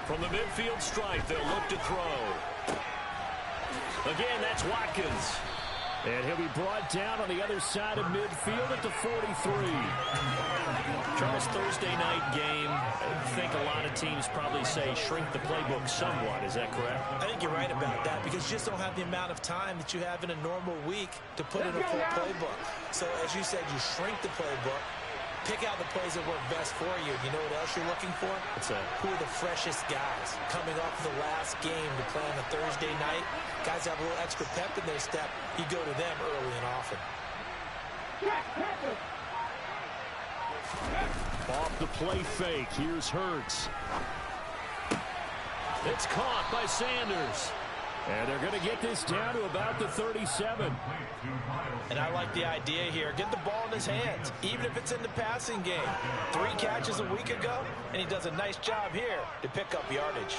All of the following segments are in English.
From the midfield stripe, they'll look to throw. Again, that's Watkins. And he'll be brought down on the other side of midfield at the 43. Charles, Thursday night game, I think a lot of teams probably say shrink the playbook somewhat. Is that correct? I think you're right about that because you just don't have the amount of time that you have in a normal week to put in a full playbook. So, as you said, you shrink the playbook. Pick out the plays that work best for you. You know what else you're looking for? What's that? Who are the freshest guys coming off the last game to play on a Thursday night? Guys have a little extra pep in their step. You go to them early and often. Off the play fake. Here's Hurts. It's caught by Sanders. And they're going to get this down to about the 37. And I like the idea here. Get the ball in his hands, even if it's in the passing game. 3 catches a week ago, and he does a nice job here to pick up yardage.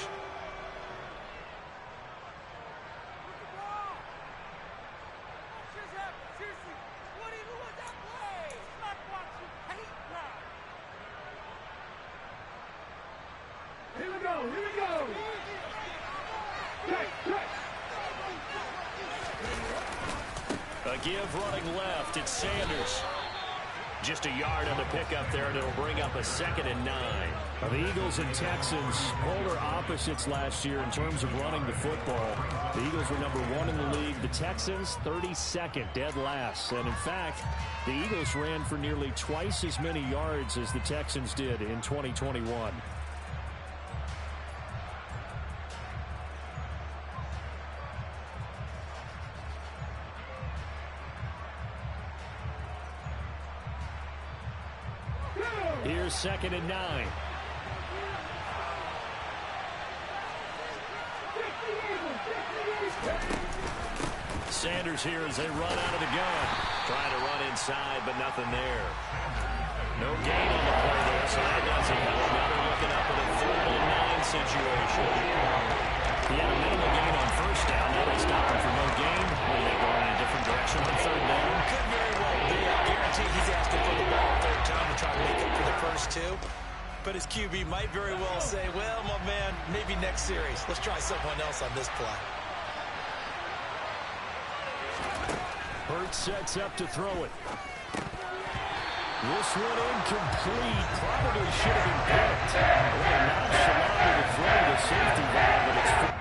Here we go. A give running left. It's Sanders. Just a yard on the pickup there, and it'll bring up a 2nd and 9. The Eagles and Texans, polar opposites last year in terms of running the football. The Eagles were number 1 in the league. The Texans, 32nd, dead last. And in fact, the Eagles ran for nearly twice as many yards as the Texans did in 2021. Here's 2nd and 9. Sanders here as they run out of the gun. Trying to run inside, but nothing there. No gain on the play there, so that doesn't help. Now they're looking up at a 3rd and 9 situation. He had a minimal gain on 1st down. Now they stop him for no gain. Will they go in a different direction on 3rd down? Could very well be. I guarantee he's asking for the ball 3rd time to try to make up for the first 2. But his QB might very well say, well, my man, maybe next series. Let's try someone else on this play. Hurts sets up to throw it. This one incomplete. Probably should have been picked. Well, nonchalant to throw the safety valve, but it's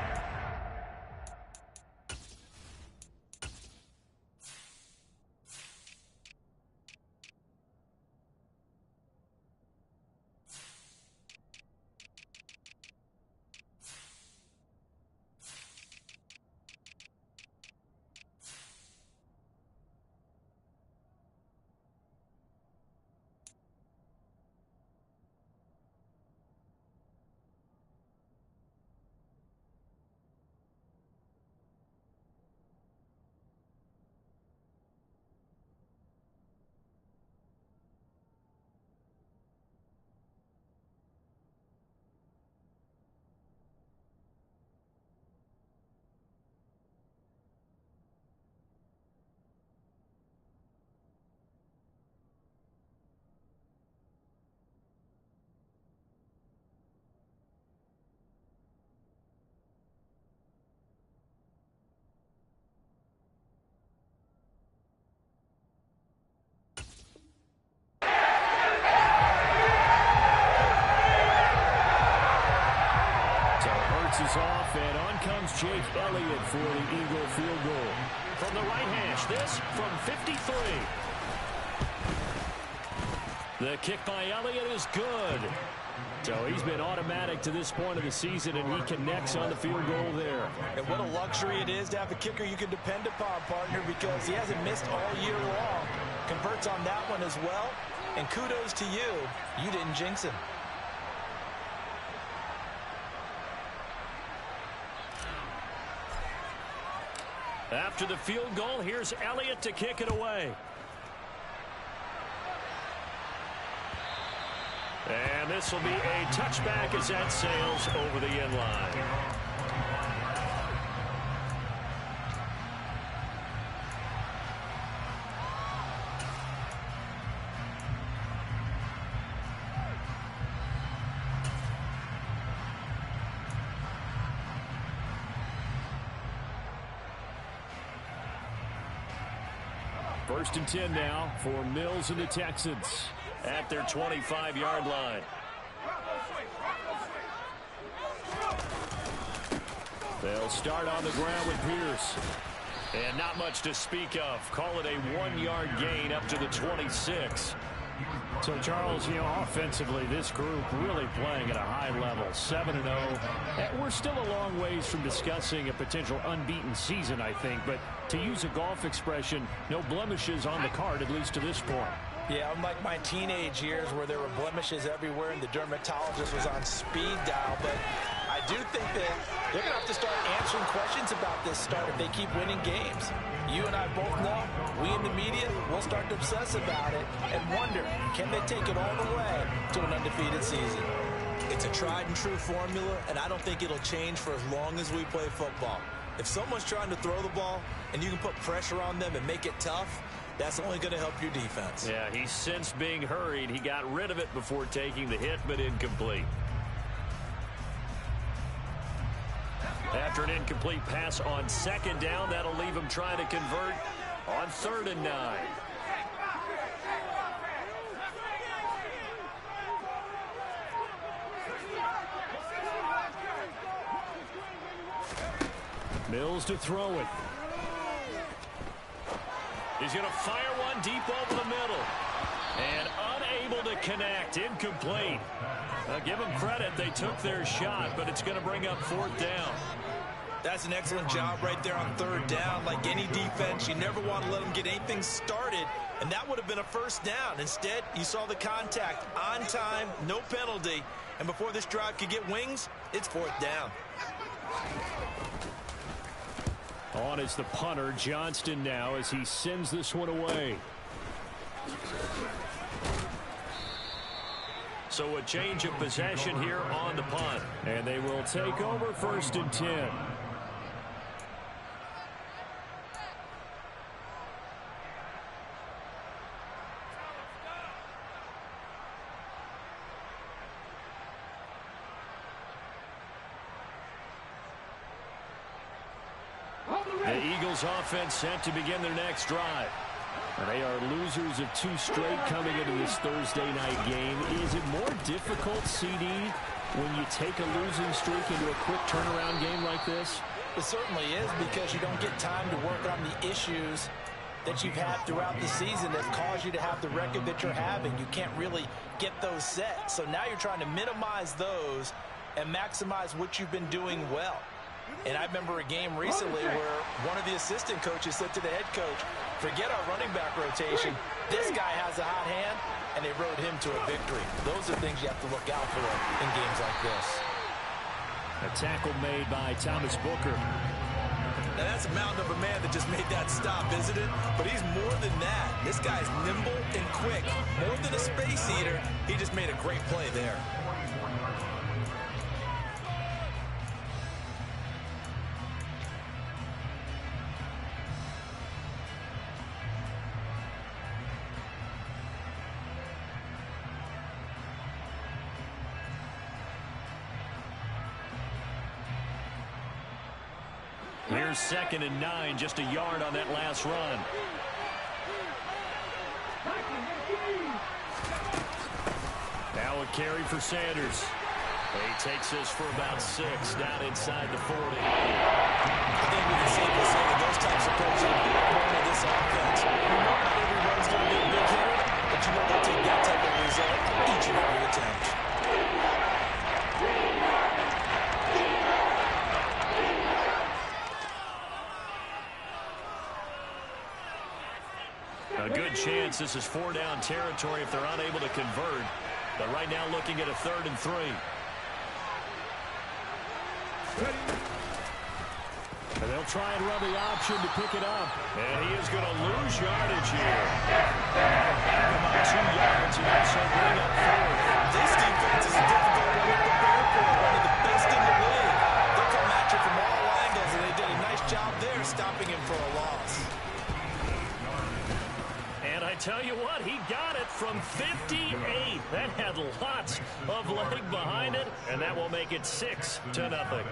is off, and on comes Jake Elliott for the Eagle field goal. From the right hash, this from 53. The kick by Elliott is good. So he's been automatic to this point of the season, and he connects on the field goal there. And what a luxury it is to have a kicker you can depend upon, partner, because he hasn't missed all year long. Converts on that one as well. And kudos to you. You didn't jinx him. After the field goal, here's Elliott to kick it away. And this will be a touchback as that sails over the end line. First and 10 now for Mills and the Texans at their 25-yard line. They'll start on the ground with Pierce. And not much to speak of. Call it a 1-yard gain up to the 26. So, Charles, offensively, this group really playing at a high level, 7-0. We're still a long ways from discussing a potential unbeaten season, I think. But to use a golf expression, no blemishes on the card, at least to this point. Yeah, unlike my teenage years where there were blemishes everywhere and the dermatologist was on speed dial. But I do think that they're going to have to start answering questions about this start if they keep winning games. You and I both know, we in the media will start to obsess about it and wonder, can they take it all the way to an undefeated season? It's a tried and true formula, and I don't think it'll change for as long as we play football. If someone's trying to throw the ball and you can put pressure on them and make it tough, that's only going to help your defense. Yeah, he's since being hurried. He got rid of it before taking the hit, but incomplete. After an incomplete pass on second down, that'll leave him trying to convert on 3rd and 9. Mills to throw it. He's going to fire one deep over the middle. And unable to connect. Incomplete. Give them credit. They took their shot, but it's going to bring up 4th down. That's an excellent job right there on 3rd down. Like any defense, you never want to let them get anything started, and that would have been a 1st down. Instead, you saw the contact on time, no penalty, and before this drive could get wings, it's 4th down. On is the punter, Johnston, now as he sends this one away. So a change of possession here on the punt. And they will take over 1st and 10. The Eagles offense set to begin their next drive. They are losers of 2 straight coming into this Thursday night game. Is it more difficult, CD, when you take a losing streak into a quick turnaround game like this? It certainly is, because you don't get time to work on the issues that you've had throughout the season that caused you to have the record that you're having. You can't really get those set. So now you're trying to minimize those and maximize what you've been doing well. And I remember a game recently where one of the assistant coaches said to the head coach, forget our running back rotation. This guy has a hot hand, and they rode him to a victory. Those are things you have to look out for in games like this. A tackle made by Thomas Booker. Now that's a mound of a man that just made that stop, isn't it? But he's more than that. This guy's nimble and quick. More than a space eater, he just made a great play there. Here's 2nd and 9, just a yard on that last run. Now a carry for Sanders. He takes this for about 6 down inside the 40. I think we can safely say that those types of plays are the backbone of this offense. You know not every run's going to be a big hitter, but you know they'll take that type of result each and every attempt. A good chance this is 4-down territory if they're unable to convert. But right now looking at a 3rd and 3. And they'll try and run the option to pick it up. And he is going to lose yardage here. About 2 yards and also bring up 4th. This defense is a difficult one to prepare for. One of the best in the league. They'll come at you from all angles, and they did a nice job there stopping him for a loss. And I tell you what, he got it from 58. That had lots of leg behind it, and that will make it 6-0.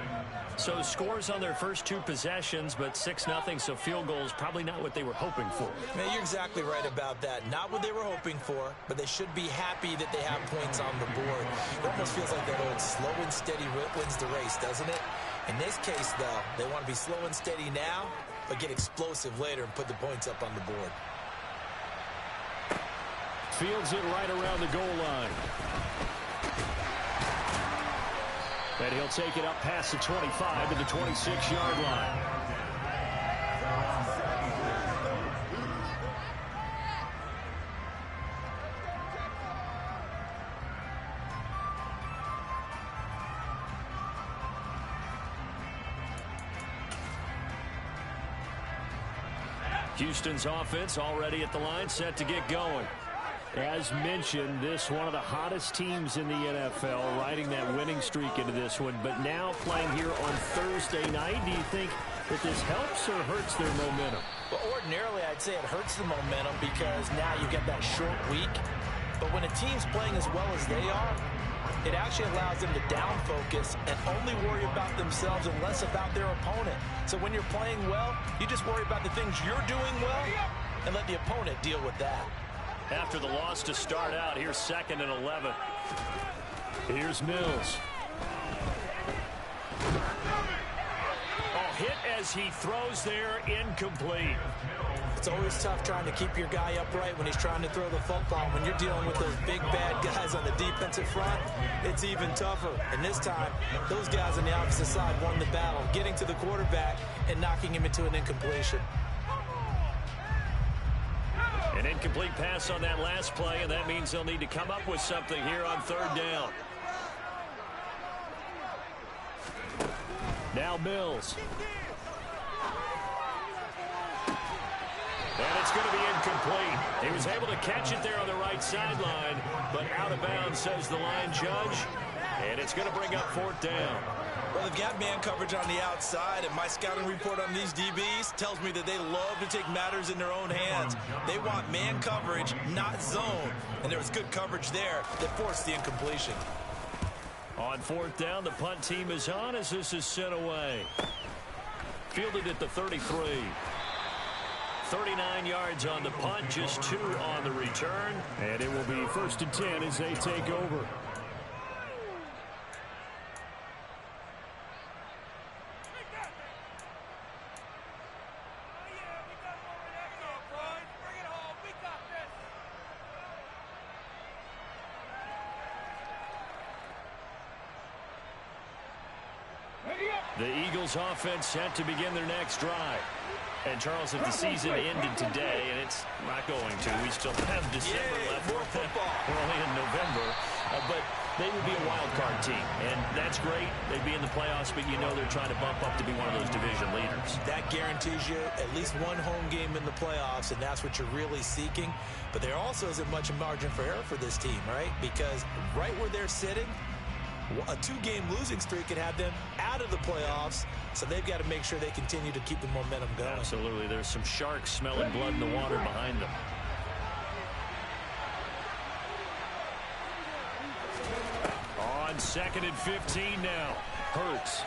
So scores on their first 2 possessions, but 6-0, so field goals probably not what they were hoping for. Man, you're exactly right about that. Not what they were hoping for, but they should be happy that they have points on the board. It almost feels like that old slow and steady wins the race, doesn't it? In this case, though, they want to be slow and steady now, but get explosive later and put the points up on the board. Fields it right around the goal line. And he'll take it up past the 25 to the 26-yard line. Houston's offense already at the line, set to get going. As mentioned, this one of the hottest teams in the NFL, riding that winning streak into this one, but now playing here on Thursday night. Do you think that this helps or hurts their momentum? Well, ordinarily, I'd say it hurts the momentum because now you get that short week. But when a team's playing as well as they are, it actually allows them to down focus and only worry about themselves and less about their opponent. So when you're playing well, you just worry about the things you're doing well and let the opponent deal with that. After the loss to start out, here's 2nd and 11. Here's Mills. Oh, hit as he throws there, incomplete. It's always tough trying to keep your guy upright when he's trying to throw the football. When you're dealing with those big, bad guys on the defensive front, it's even tougher. And this time, those guys on the opposite side won the battle, getting to the quarterback and knocking him into an incompletion. An incomplete pass on that last play, and that means they'll need to come up with something here on 3rd down. Now Mills. And it's going to be incomplete. He was able to catch it there on the right sideline, but out of bounds, says the line judge. And it's going to bring up 4th down. Well, they've got man coverage on the outside, and my scouting report on these DBs tells me that they love to take matters in their own hands. They want man coverage, not zone. And there was good coverage there that forced the incompletion. On 4th down, the punt team is on as this is sent away. Fielded at the 33. 39 yards on the punt, just 2 on the return. And it will be 1st and 10 as they take over. The Eagles offense set to begin their next drive. And Charles, if the season ended today, and it's not going to, we still have December left. More football. We're only in November, but they would be a wild card team, and that's great. They'd be in the playoffs, but you know they're trying to bump up to be one of those division leaders. That guarantees you at least one home game in the playoffs, and that's what you're really seeking. But there also isn't much margin for error for this team, right? Because right where they're sitting, a 2-game losing streak could have them out of the playoffs, so they've got to make sure they continue to keep the momentum going. Absolutely. There's some sharks smelling blood in the water behind them. On 2nd and 15 now. Hurts.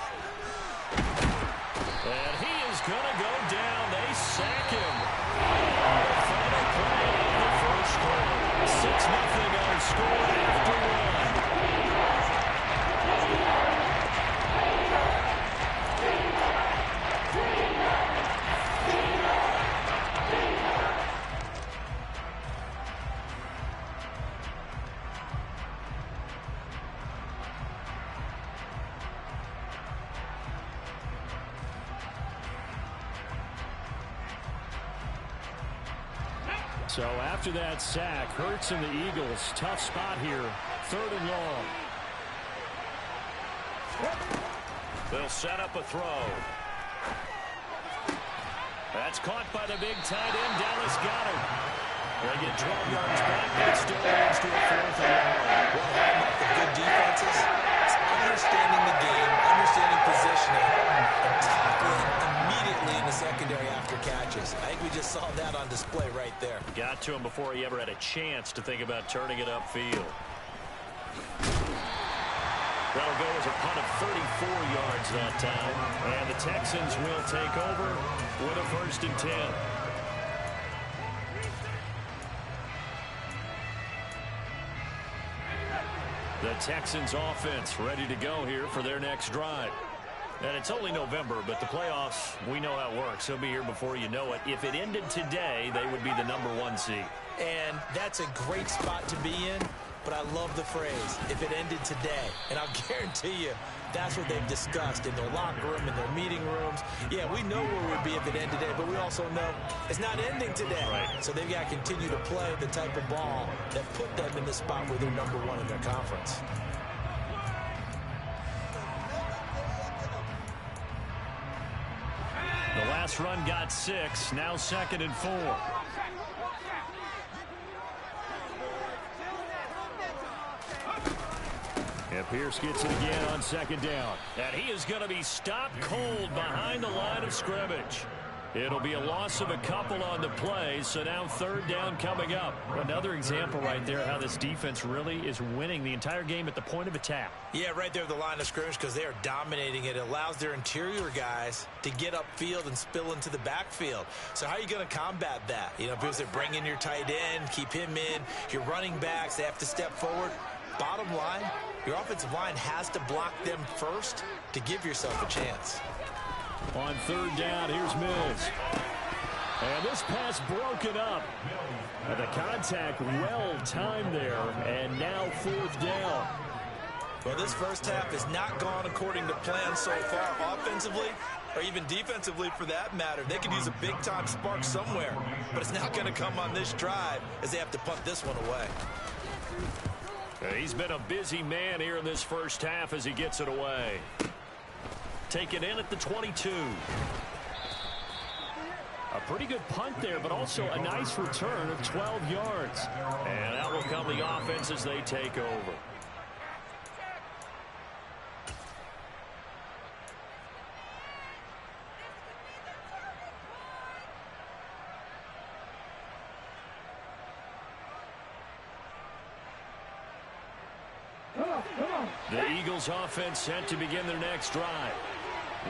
And he is going to go down. They sack him. The final play of the first quarter. 6-0 on score after 1. So after that sack, Hurts and the Eagles, tough spot here, 3rd and long. They'll set up a throw. That's caught by the big tight end, Dallas Goedert. They get 12 yards back, but it still leads to a 4th and long. Well, the good defenses, it's understanding the game, understanding positioning, and tackling immediately in the secondary after catches. I think we just saw that on display right there. Got to him before he ever had a chance to think about turning it upfield. That'll go as a punt of 34 yards that time. And the Texans will take over with a 1st and 10. The Texans offense ready to go here for their next drive. And it's only November, but the playoffs, we know how it works. They'll be here before you know it. If it ended today, they would be the #1 seed. And that's a great spot to be in, but I love the phrase, if it ended today. And I'll guarantee you, that's what they've discussed in their locker room, in their meeting rooms. Yeah, we know where we'd be if it ended today, but we also know it's not ending today. Right. So they've got to continue to play the type of ball that put them in the spot where they're #1 in their conference. The last run got 6. Now 2nd and 4. And Pierce gets it again on 2nd down. And he is going to be stopped cold behind the line of scrimmage. It'll be a loss of a couple on the play, so now 3rd down coming up. Another example right there how this defense really is winning the entire game at the point of attack. Yeah, right there at the line of scrimmage because they are dominating it. It allows their interior guys to get upfield and spill into the backfield. So how are you going to combat that? You know, because they bring in your tight end, keep him in. Your running backs, they have to step forward. Bottom line, your offensive line has to block them first to give yourself a chance. On 3rd down, here's Mills. And this pass broken up. And the contact well timed there. And now 4th down. Well, this first half has not gone according to plan so far offensively or even defensively for that matter. They could use a big-time spark somewhere, but it's not going to come on this drive as they have to punt this one away. He's been a busy man here in this first half as he gets it away. Taken in at the 22. A pretty good punt there, but also a nice return of 12 yards. And out will come the offense as they take over. The Eagles offense set to begin their next drive.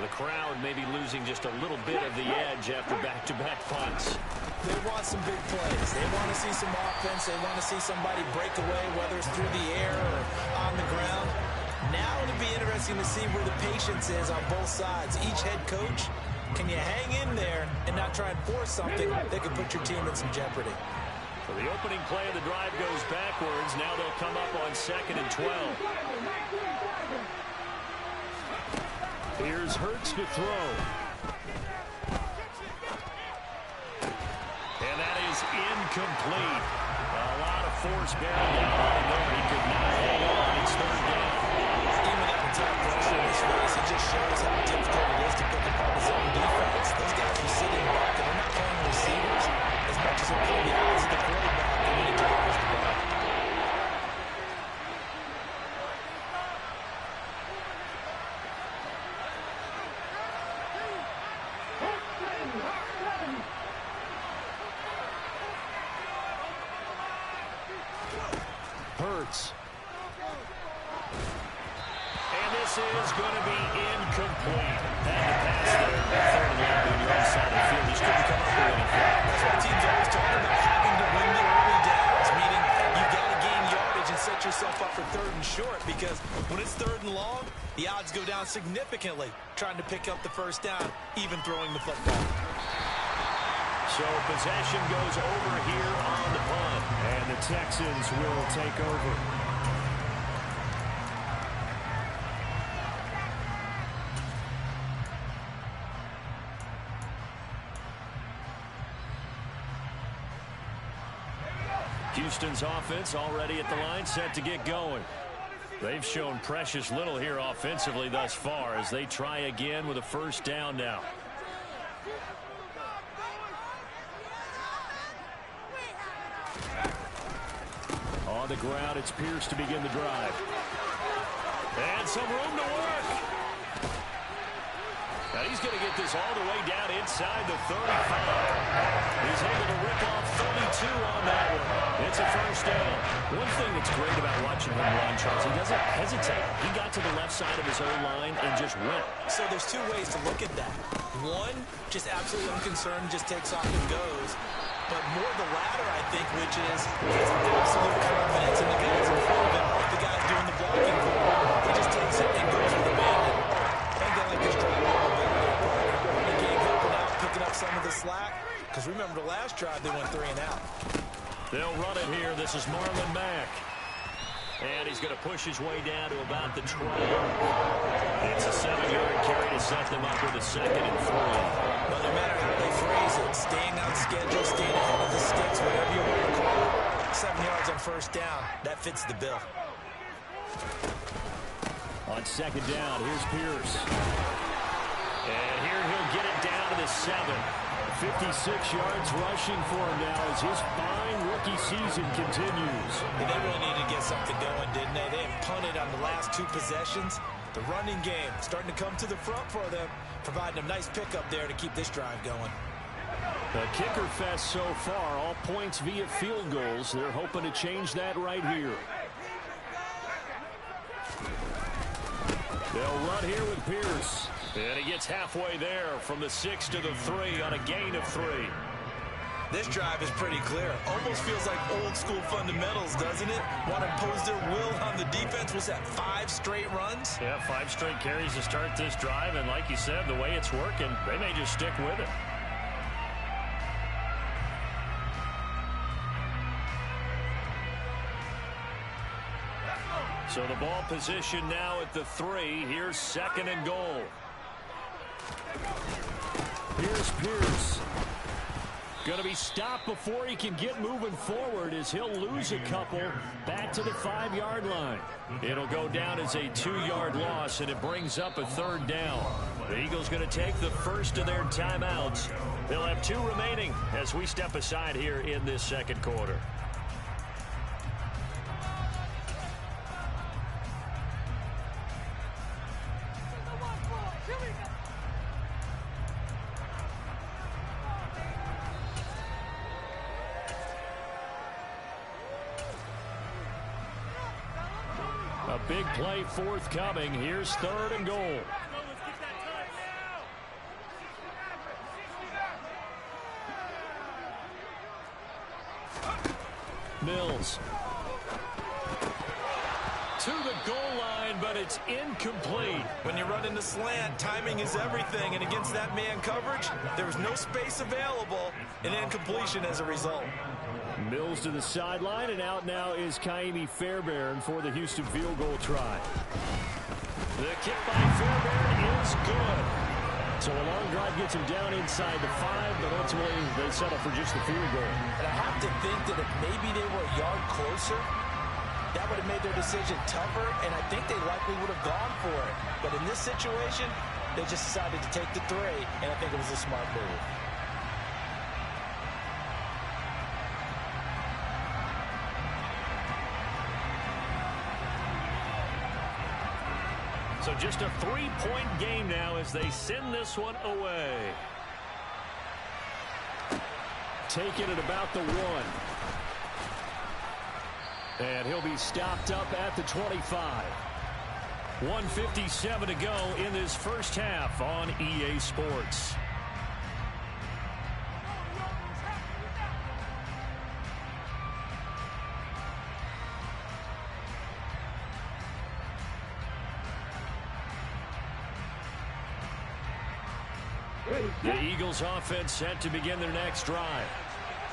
The crowd may be losing just a little bit of the edge after back-to-back punts. They want some big plays. They want to see some offense. They want to see somebody break away, whether it's through the air or on the ground. Now it'll be interesting to see where the patience is on both sides. Each head coach, can you hang in there and not try and force something that could put your team in some jeopardy? So the opening play of the drive goes backwards. Now they'll come up on 2nd and 12. Here's Hurts to throw. And that is incomplete. A lot of force bearing down on him there. He could not hang on. It's 3rd down. Even with the top pressure in this race, it just shows how difficult it is to pick apart his own defense. Those guys are sitting back, and they're not playing receivers as much as they're playing the eyes of the quarterback and when he delivers the ball. Hurts. And this is going to be incomplete. And the pass there, 3rd and long on your own side of the field. Just couldn't come up with anything. That's what teams always talk about, having to win the early downs, meaning you've got to gain yardage and set yourself up for 3rd and short, because when it's 3rd and long, the odds go down significantly trying to pick up the 1st down, even throwing the football. So possession goes over here on the punt. And the Texans will take over. Houston's offense already at the line, set to get going. They've shown precious little here offensively thus far as they try again with a 1st down now. On the ground, it's Pierce to begin the drive. And some room to work. And he's he's going to get this all the way down inside the 35. He's able to rip off 32 on that one. It's a first down. One thing that's great about watching him run, Charles, he doesn't hesitate. He got to the left side of his own line and just went. So there's two ways to look at that. One, just absolutely unconcerned, just takes off and goes. But more the latter, I think, which is he has absolute confidence in the guys in front of him, the guys doing the blocking for him. He just takes it and goes with abandon. I think they like this drive a little bit there, partner. The game helping out, picking up some of the slack. Because remember, the last drive, they went 3 and out. They'll run it here. This is Marlon Mack. And he's going to push his way down to about the 12. It's a 7-yard carry to set them up with a 2nd and 3. Well, no matter how they phrase it, staying on schedule, staying ahead of the sticks, whatever you want to call it, 7 yards on first down, that fits the bill. On 2nd down, here's Pierce. And here he'll get it down to the 7. 56 yards rushing for him now as his fine rookie season continues. They really needed to get something going, didn't they? They had punted on the last 2 possessions. The running game starting to come to the front for them, providing a nice pickup there to keep this drive going. The kicker fest so far, all points via field goals. They're hoping to change that right here. They'll run here with Pierce. And he gets halfway there from the 6 to the 3 on a gain of 3. This drive is pretty clear. Almost feels like old school fundamentals, doesn't it? Want to impose their will on the defense. Was that 5 straight runs? Yeah, 5 straight carries to start this drive. And like you said, the way it's working, they may just stick with it. So the ball position now at the 3. Here's 2nd and goal. Here's Pierce. Going to be stopped before he can get moving forward as he'll lose a couple back to the 5-yard line. It'll go down as a 2-yard loss, and it brings up a 3rd down. The Eagles going to take the first of their timeouts. They'll have 2 remaining as we step aside here in this 2nd quarter. A big play forthcoming. Here's 3rd and goal. Mills. To the goal line, but it's incomplete. When you're running the slant, timing is everything, and against that man coverage, there was no space available, and incompletion as a result. Mills to the sideline, and out now is Kaimi Fairbairn for the Houston field goal try. The kick by Fairbairn is good. So a long drive gets him down inside the 5, but ultimately they settle for just the field goal. And I have to think that if maybe they were a yard closer, that would have made their decision tougher, and I think they likely would have gone for it. But in this situation, they just decided to take the 3, and I think it was a smart move. So just a 3-point game now as they send this one away. Taken at about the 1. And he'll be stopped up at the 25. 1:57 to go in this first half on EA Sports. The Eagles offense set to begin their next drive.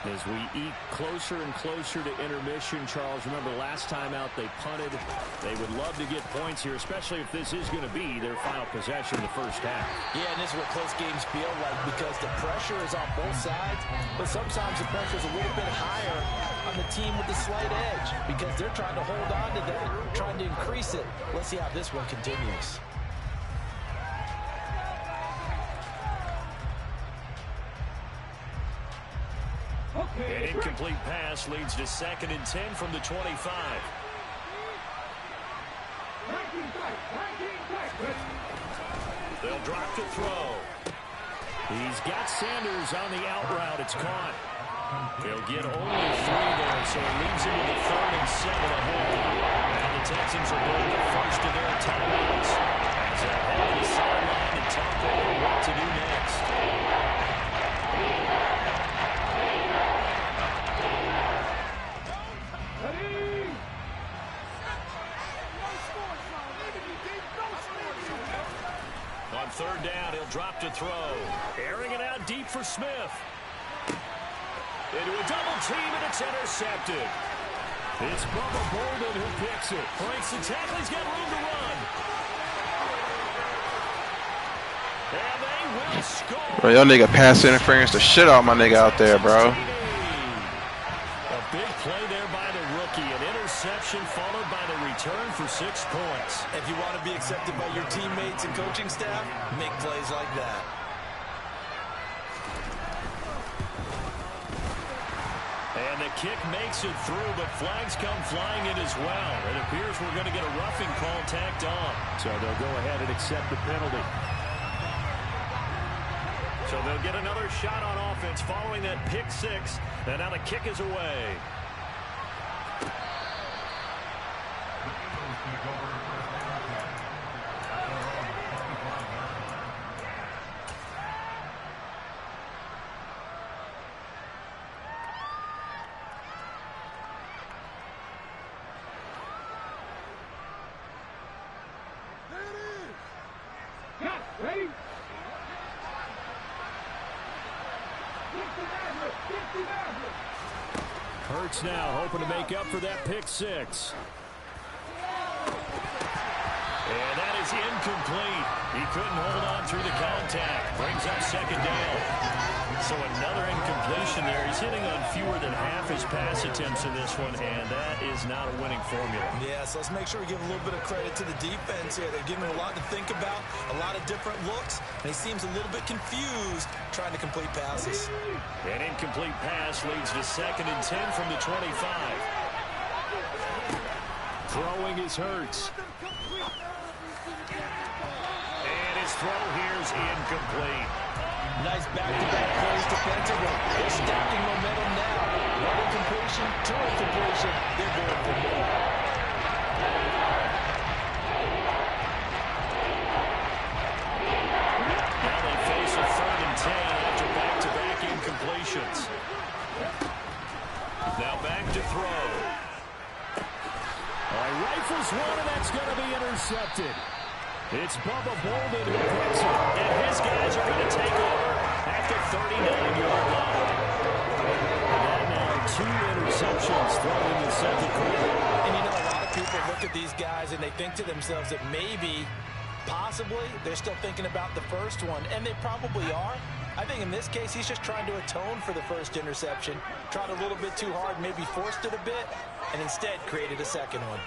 As we eat closer and closer to intermission, Charles, remember last time out they punted. They would love to get points here, especially if this is going to be their final possession in the first half. Yeah, and this is what close games feel like because the pressure is on both sides, but sometimes the pressure is a little bit higher on the team with the slight edge because they're trying to hold on to that, trying to increase it. Let's see how this one continues. An incomplete pass leads to 2nd and 10 from the 25. They'll drop the throw. He's got Sanders on the out route. It's caught. He'll get only 3 there, so it leaves him with a 3rd and 7 ahead. And the Texans will go to the first of their timeouts as they head to the sideline and talk over what to do next. On 3rd down, he'll drop to throw. Airing it out deep for Smith. Into a double team, and it's intercepted. It's Bubba Bolden who picks it. Breaks the tackle. He's got room to run. And they will score. Bro, your nigga pass interference the shit out my nigga out there, bro. A big play there by the rookie. An interception followed by the return for 6 points. If you want to be accepted by your teammates and coaching staff, make plays like that. And the kick makes it through, but flags come flying in as well. It appears we're going to get a roughing call tacked on. So they'll go ahead and accept the penalty. So they'll get another shot on offense following that pick 6. And now the kick is away. Hurts now, hoping to make up for that pick 6. And that is incomplete. He couldn't hold on through the contact. Brings up 2nd down. So another incompletion there. He's hitting on fewer than half his pass attempts in this one, and that is not a winning formula. Yeah, so let's make sure we give a little bit of credit to the defense here. They're giving him a lot to think about, a lot of different looks, and he seems a little bit confused trying to complete passes. An incomplete pass leads to 2nd and 10 from the 25. Throwing is Hurts. And his throw here is incomplete. Nice back-to-back plays defensively. They're stacking momentum now. 1 incompletion, 2 incompletion. They're going for more. Now they face a 3rd and 10 after back-to-back incompletions. Now back to throw. Rifles one, and that's going to be intercepted. It's Bubba Bolden who picks it, and his guys are going to take over at the 39-yard line. And now 2 interceptions thrown in the 2nd quarter. And you know, a lot of people look at these guys and they think to themselves that maybe, possibly, they're still thinking about the first one, and they probably are. I think in this case, he's just trying to atone for the first interception, tried a little bit too hard, maybe forced it a bit, and instead created a 2nd one.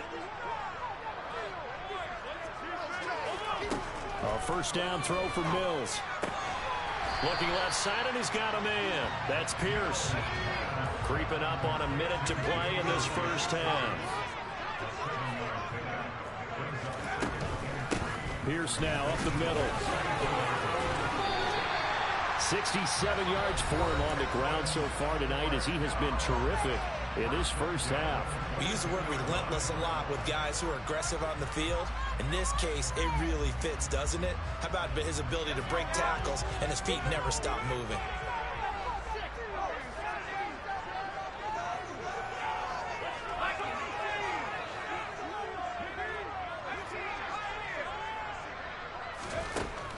A 1st down throw for Mills. Looking left side, and he's got a man. That's Pierce. Creeping up on a minute to play in this 1st half. Pierce now up the middle. 67 yards for him on the ground so far tonight, as he has been terrific in this 1st half. We use the word relentless a lot with guys who are aggressive on the field. In this case, it really fits, doesn't it? How about his ability to break tackles and his feet never stop moving?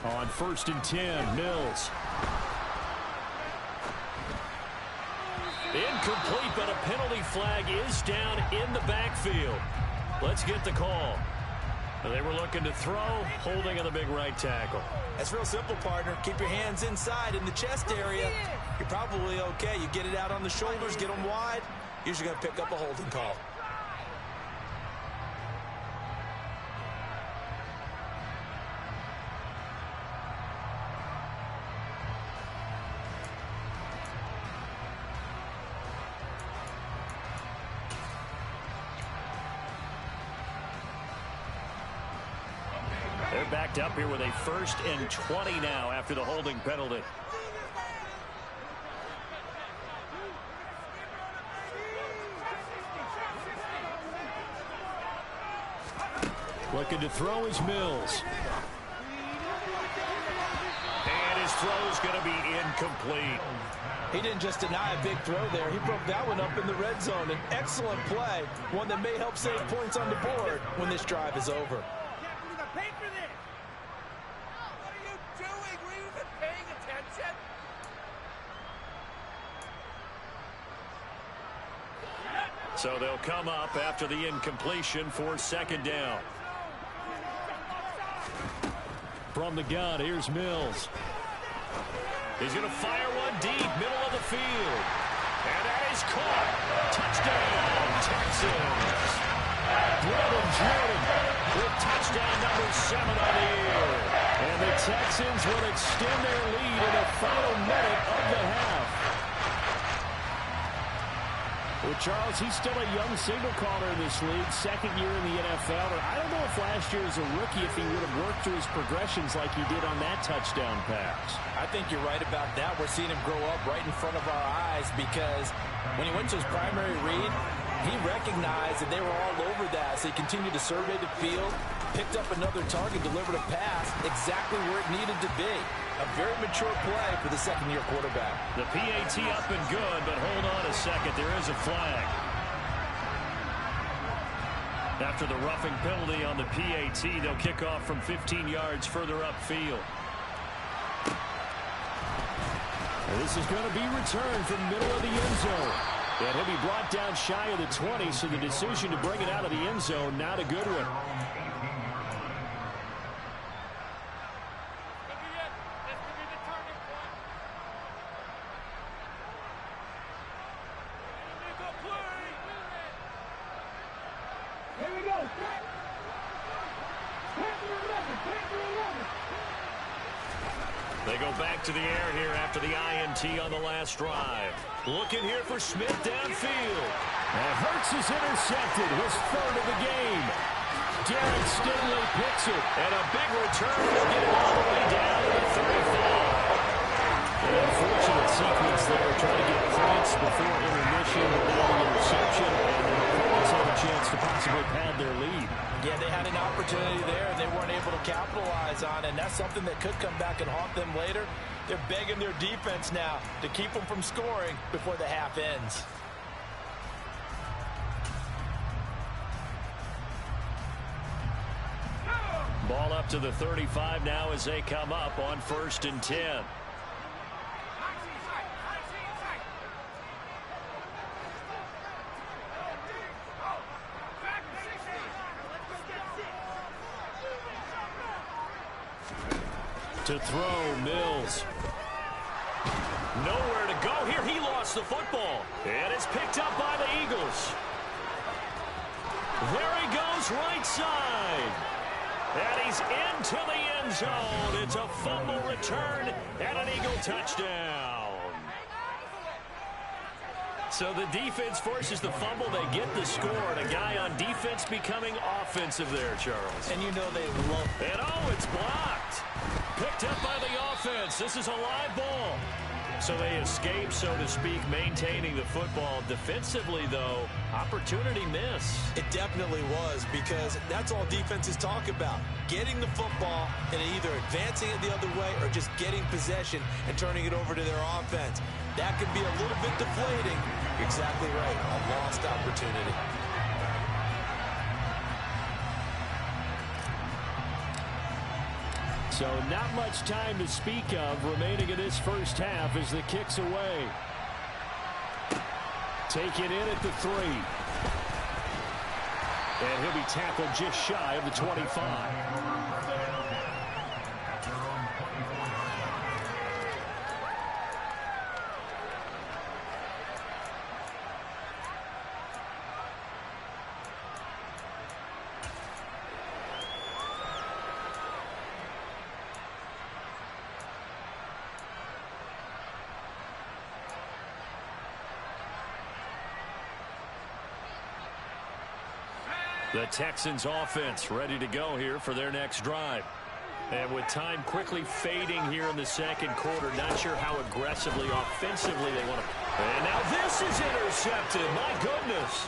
On 1st and 10, Mills. Incomplete, but a penalty flag is down in the backfield. Let's get the call. They were looking to throw, holding on the big right tackle. That's real simple, partner. Keep your hands inside in the chest area. You're probably okay. You get it out on the shoulders, get them wide. Usually going to pick up a holding call. They're backed up here with a 1st and 20 now after the holding penalty. Looking to throw is Mills. And his throw is going to be incomplete. He didn't just deny a big throw there. He broke that one up in the red zone. An excellent play, one that may help save points on the board when this drive is over. So they'll come up after the incompletion for 2nd down. From the gun, here's Mills. He's going to fire one deep, middle of the field. And that is caught. Touchdown, Texans. Brandon Jordan with touchdown number 7 on the year. And the Texans will extend their lead in the final minute of the half. Well, Charles, he's still a young signal caller in this league, 2nd year in the NFL. I don't know if last year as a rookie, if he would have worked through his progressions like he did on that touchdown pass. I think you're right about that. We're seeing him grow up right in front of our eyes because when he went to his primary read, he recognized that they were all over that. So he continued to survey the field, picked up another target, delivered a pass exactly where it needed to be. A very mature play for the 2nd-year quarterback. The PAT up and good, but hold on a second. There is a flag. After the roughing penalty on the PAT, they'll kick off from 15 yards further upfield. And this is going to be returned from middle of the end zone. And he'll be brought down shy of the 20, so the decision to bring it out of the end zone, not a good one. They go back to the air here after the INT on the last drive. Looking here for Smith downfield. And Hurts is intercepted, his 3rd of the game. Derek Stingley picks it. And a big return will get it all the way down to the 35. An unfortunate sequence there, trying to get points before intermission, but now the interception, and the opponents have a chance to possibly pad their lead. Yeah, they had an opportunity there, and they weren't able to capitalize on it, and that's something that could come back and haunt them later. They're begging their defense now to keep them from scoring before the half ends. Ball up to the 35 now as they come up on 1st and 10. To throw, Mills. Nowhere to go here. He lost the football. And it's picked up by the Eagles. There he goes, right side. And he's into the end zone. It's a fumble return and an Eagle touchdown. So the defense forces the fumble. They get the score. And a guy on defense becoming offensive there, Charles. And you know they love it. And oh, it's blocked. Picked up by the offense. This is a live ball. So they escape, so to speak, maintaining the football. Defensively, though, opportunity miss. It definitely was, because that's all defenses talk about. Getting the football and either advancing it the other way or just getting possession and turning it over to their offense. That could be a little bit deflating. You're exactly right. A lost opportunity. So not much time to speak of remaining in this first half as the kick's away. Take it in at the 3. And he'll be tackled just shy of the 25. The Texans offense ready to go here for their next drive. And with time quickly fading here in the second quarter, not sure how aggressively, offensively they want to. And now this is intercepted. My goodness.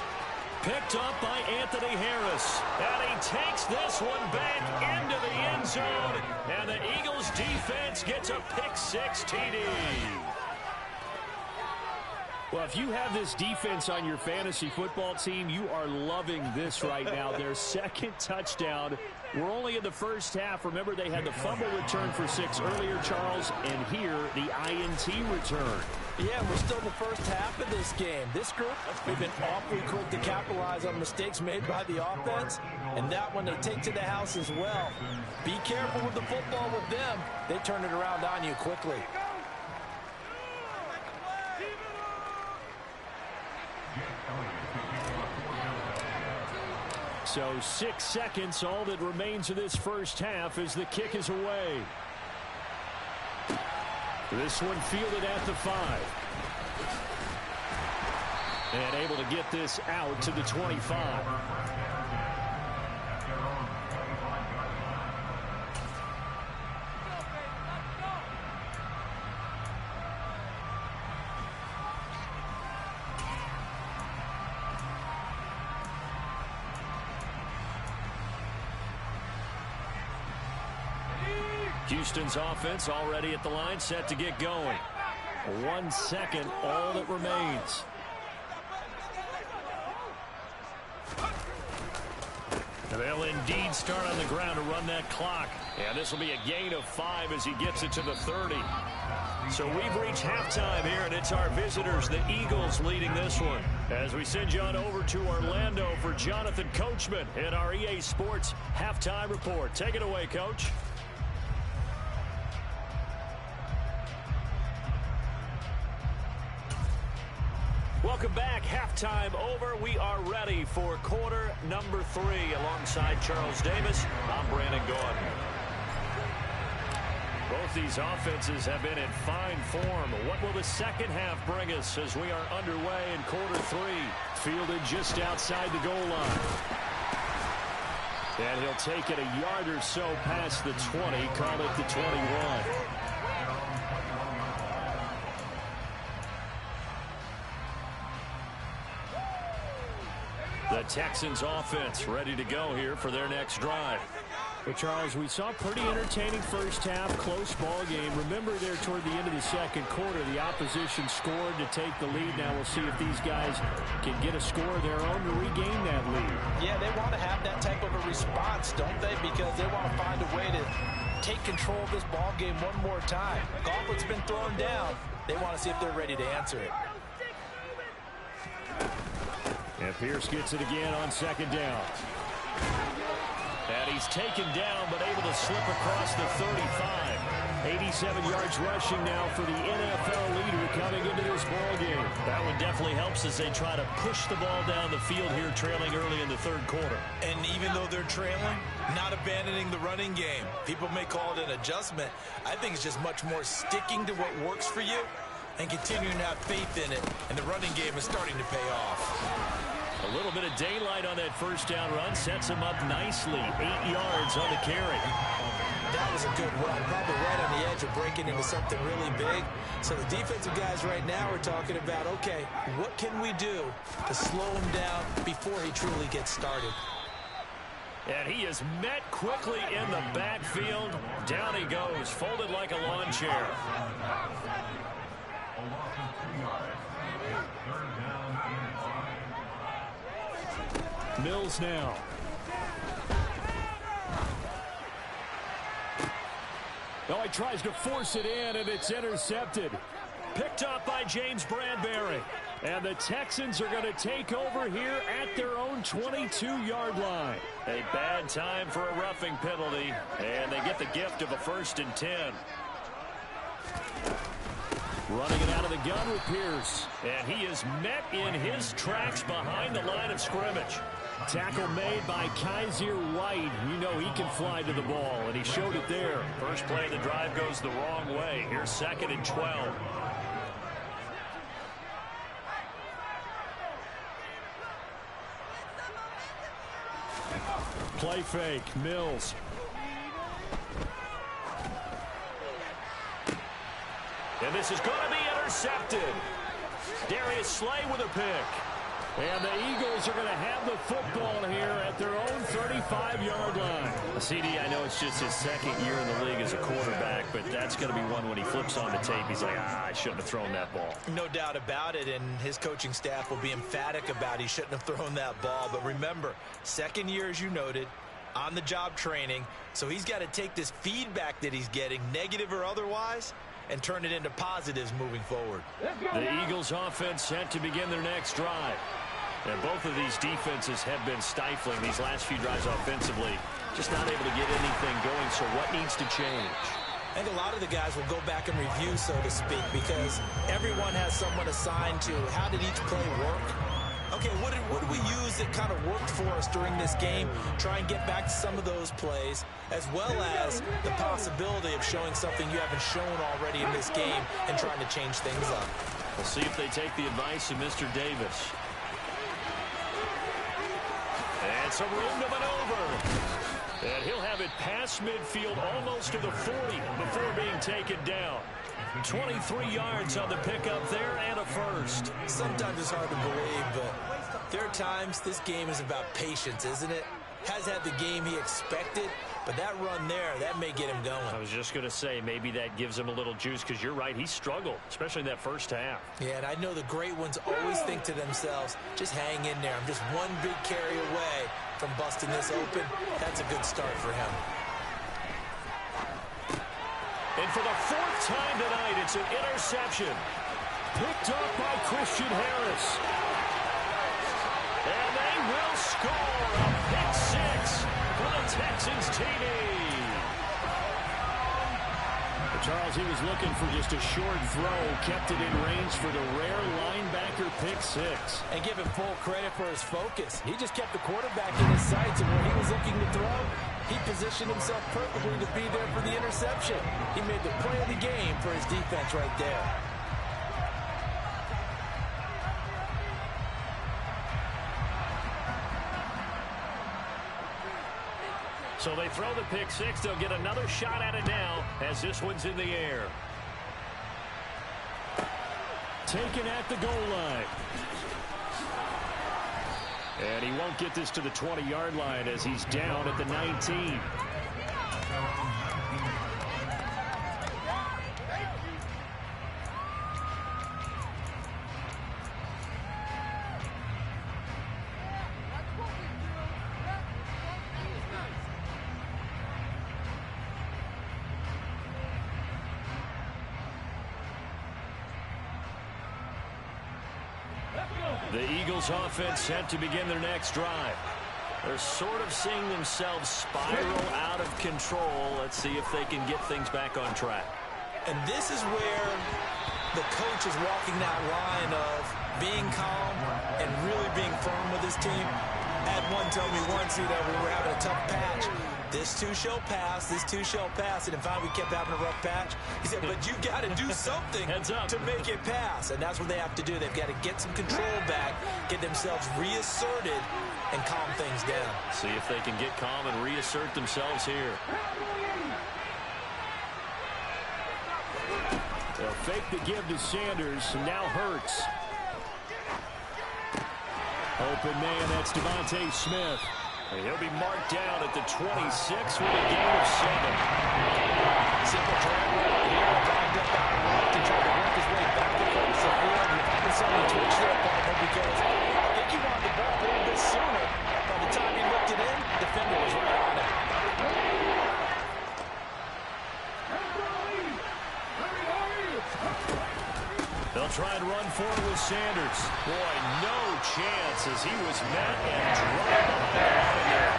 Picked up by Anthony Harris. And he takes this one back into the end zone. And the Eagles defense gets a pick-6 TD. Well, if you have this defense on your fantasy football team, you are loving this right now. Their second touchdown. We're only in the first half. Remember, they had the fumble return for 6 earlier, Charles, and here the INT return. Yeah, we're still in the first half of this game. This group, they've been awfully quick to capitalize on mistakes made by the offense, and that one they take to the house as well. Be careful with the football with them. They turn it around on you quickly. So 6 seconds, all that remains of this first half as the kick is away. This one fielded at the 5. And able to get this out to the 25. Houston's offense already at the line, set to get going. 1 second, all that remains. They'll indeed start on the ground to run that clock. And this will be a gain of 5 as he gets it to the 30. So we've reached halftime here, and it's our visitors, the Eagles, leading this one. As we send you on over to Orlando for Jonathan Coachman in our EA Sports Halftime Report. Take it away, Coach. Welcome back. Halftime over. We are ready for quarter number 3. Alongside Charles Davis, I'm Brandon Gordon. Both these offenses have been in fine form. What will the second half bring us as we are underway in quarter 3? Fielded just outside the goal line. And he'll take it a yard or so past the 20, call it the 21. The Texans offense ready to go here for their next drive. Well, Charles, we saw a pretty entertaining first half, close ball game. Remember there toward the end of the second quarter, the opposition scored to take the lead. Now we'll see if these guys can get a score of their own to regain that lead. Yeah, they want to have that type of a response, don't they? Because they want to find a way to take control of this ball game one more time. Gauntlet's been thrown down. They want to see if they're ready to answer it. And Pierce gets it again on second down. And he's taken down, but able to slip across the 35. 87 yards rushing now for the NFL leader coming into this ball game. That one definitely helps as they try to push the ball down the field here, trailing early in the third quarter. And even though they're trailing, not abandoning the running game. People may call it an adjustment. I think it's just much more sticking to what works for you and continuing to have faith in it. And the running game is starting to pay off. A little bit of daylight on that first down run sets him up nicely. 8 yards on the carry. That was a good run, probably right on the edge of breaking into something really big. So the defensive guys right now are talking about, okay, what can we do to slow him down before he truly gets started? And he is met quickly in the backfield. Down he goes, folded like a lawn chair. Mills now. Oh, he tries to force it in, and it's intercepted. Picked up by James Bradbury. And the Texans are going to take over here at their own 22-yard line. A bad time for a roughing penalty, and they get the gift of a 1st and 10. Running it out of the gun with Pierce. And he is met in his tracks behind the line of scrimmage. Tackle made by Kaiser White. You know he can fly to the ball, and he showed it there. First play of the drive goes the wrong way. Here's 2nd and 12. Play fake. Mills. And this is going to be intercepted. Darius Slay with a pick. And the Eagles are going to have the football here at their own 35-yard line. CD, I know it's just his second year in the league as a quarterback, but that's going to be one when he flips on the tape. He's like, I shouldn't have thrown that ball. No doubt about it, and his coaching staff will be emphatic about he shouldn't have thrown that ball. But remember, second year, as you noted, on-the-job training, so he's got to take this feedback that he's getting, negative or otherwise, and turn it into positives moving forward. The Eagles offense set to begin their next drive. And both of these defenses have been stifling these last few drives offensively. Just not able to get anything going, so what needs to change? I think a lot of the guys will go back and review, so to speak, because everyone has someone assigned to how did each play work. Okay, what did we use that kind of worked for us during this game? Try and get back to some of those plays, as well as the possibility of showing something you haven't shown already in this game and trying to change things up. We'll see if they take the advice of Mr. Davis. And some room to maneuver. And he'll have it past midfield almost to the 40 before being taken down. 23 yards on the pickup there and a first. Sometimes it's hard to believe, but there are times this game is about patience, isn't it? Has had the game he expected, but that run there, that may get him going. I was just going to say, maybe that gives him a little juice, because you're right, he struggled, especially in that first half. Yeah, and I know the great ones always think to themselves, just hang in there. I'm just one big carry away from busting this open. That's a good start for him. And for the fourth time tonight, it's an interception. Picked up by Christian Harris. And they will score a pick six for the Texans TV. Charles, he was looking for just a short throw, kept it in range for the rare linebacker pick six. And give him full credit for his focus. He just kept the quarterback in his sights, and when he was looking to throw, he positioned himself perfectly to be there for the interception. He made the play of the game for his defense right there. So they throw the pick six. They'll get another shot at it now as this one's in the air. Taken at the goal line. And he won't get this to the 20-yard line as he's down at the 19. The Eagles offense set to begin their next drive. They're sort of seeing themselves spiral out of control. Let's see if they can get things back on track. And this is where the coach is walking that line of being calm and really being firm with his team. I had one tell me once, we were having a tough patch. This too shall pass, this too shall pass. And in fact, we kept having a rough patch. He said, but you got to do something to make it pass. And that's what they have to do. They've got to get some control back, get themselves reasserted, and calm things down. See if they can get calm and reassert themselves here. They'll fake the give to Sanders, and now Hurts. Open man, that's Devontae Smith. And he'll be marked down at the 26 with a gain of 7. Simple drag right here, dragged up out of left to try to work his way back across the field. You probably saw him twitch there, partner, because I think he wanted the ball a little bit sooner. By the time he looked it in, the defender was right on it. They'll try and run forward with Sanders. Boy, no chance as he was met and dropped behind the line there.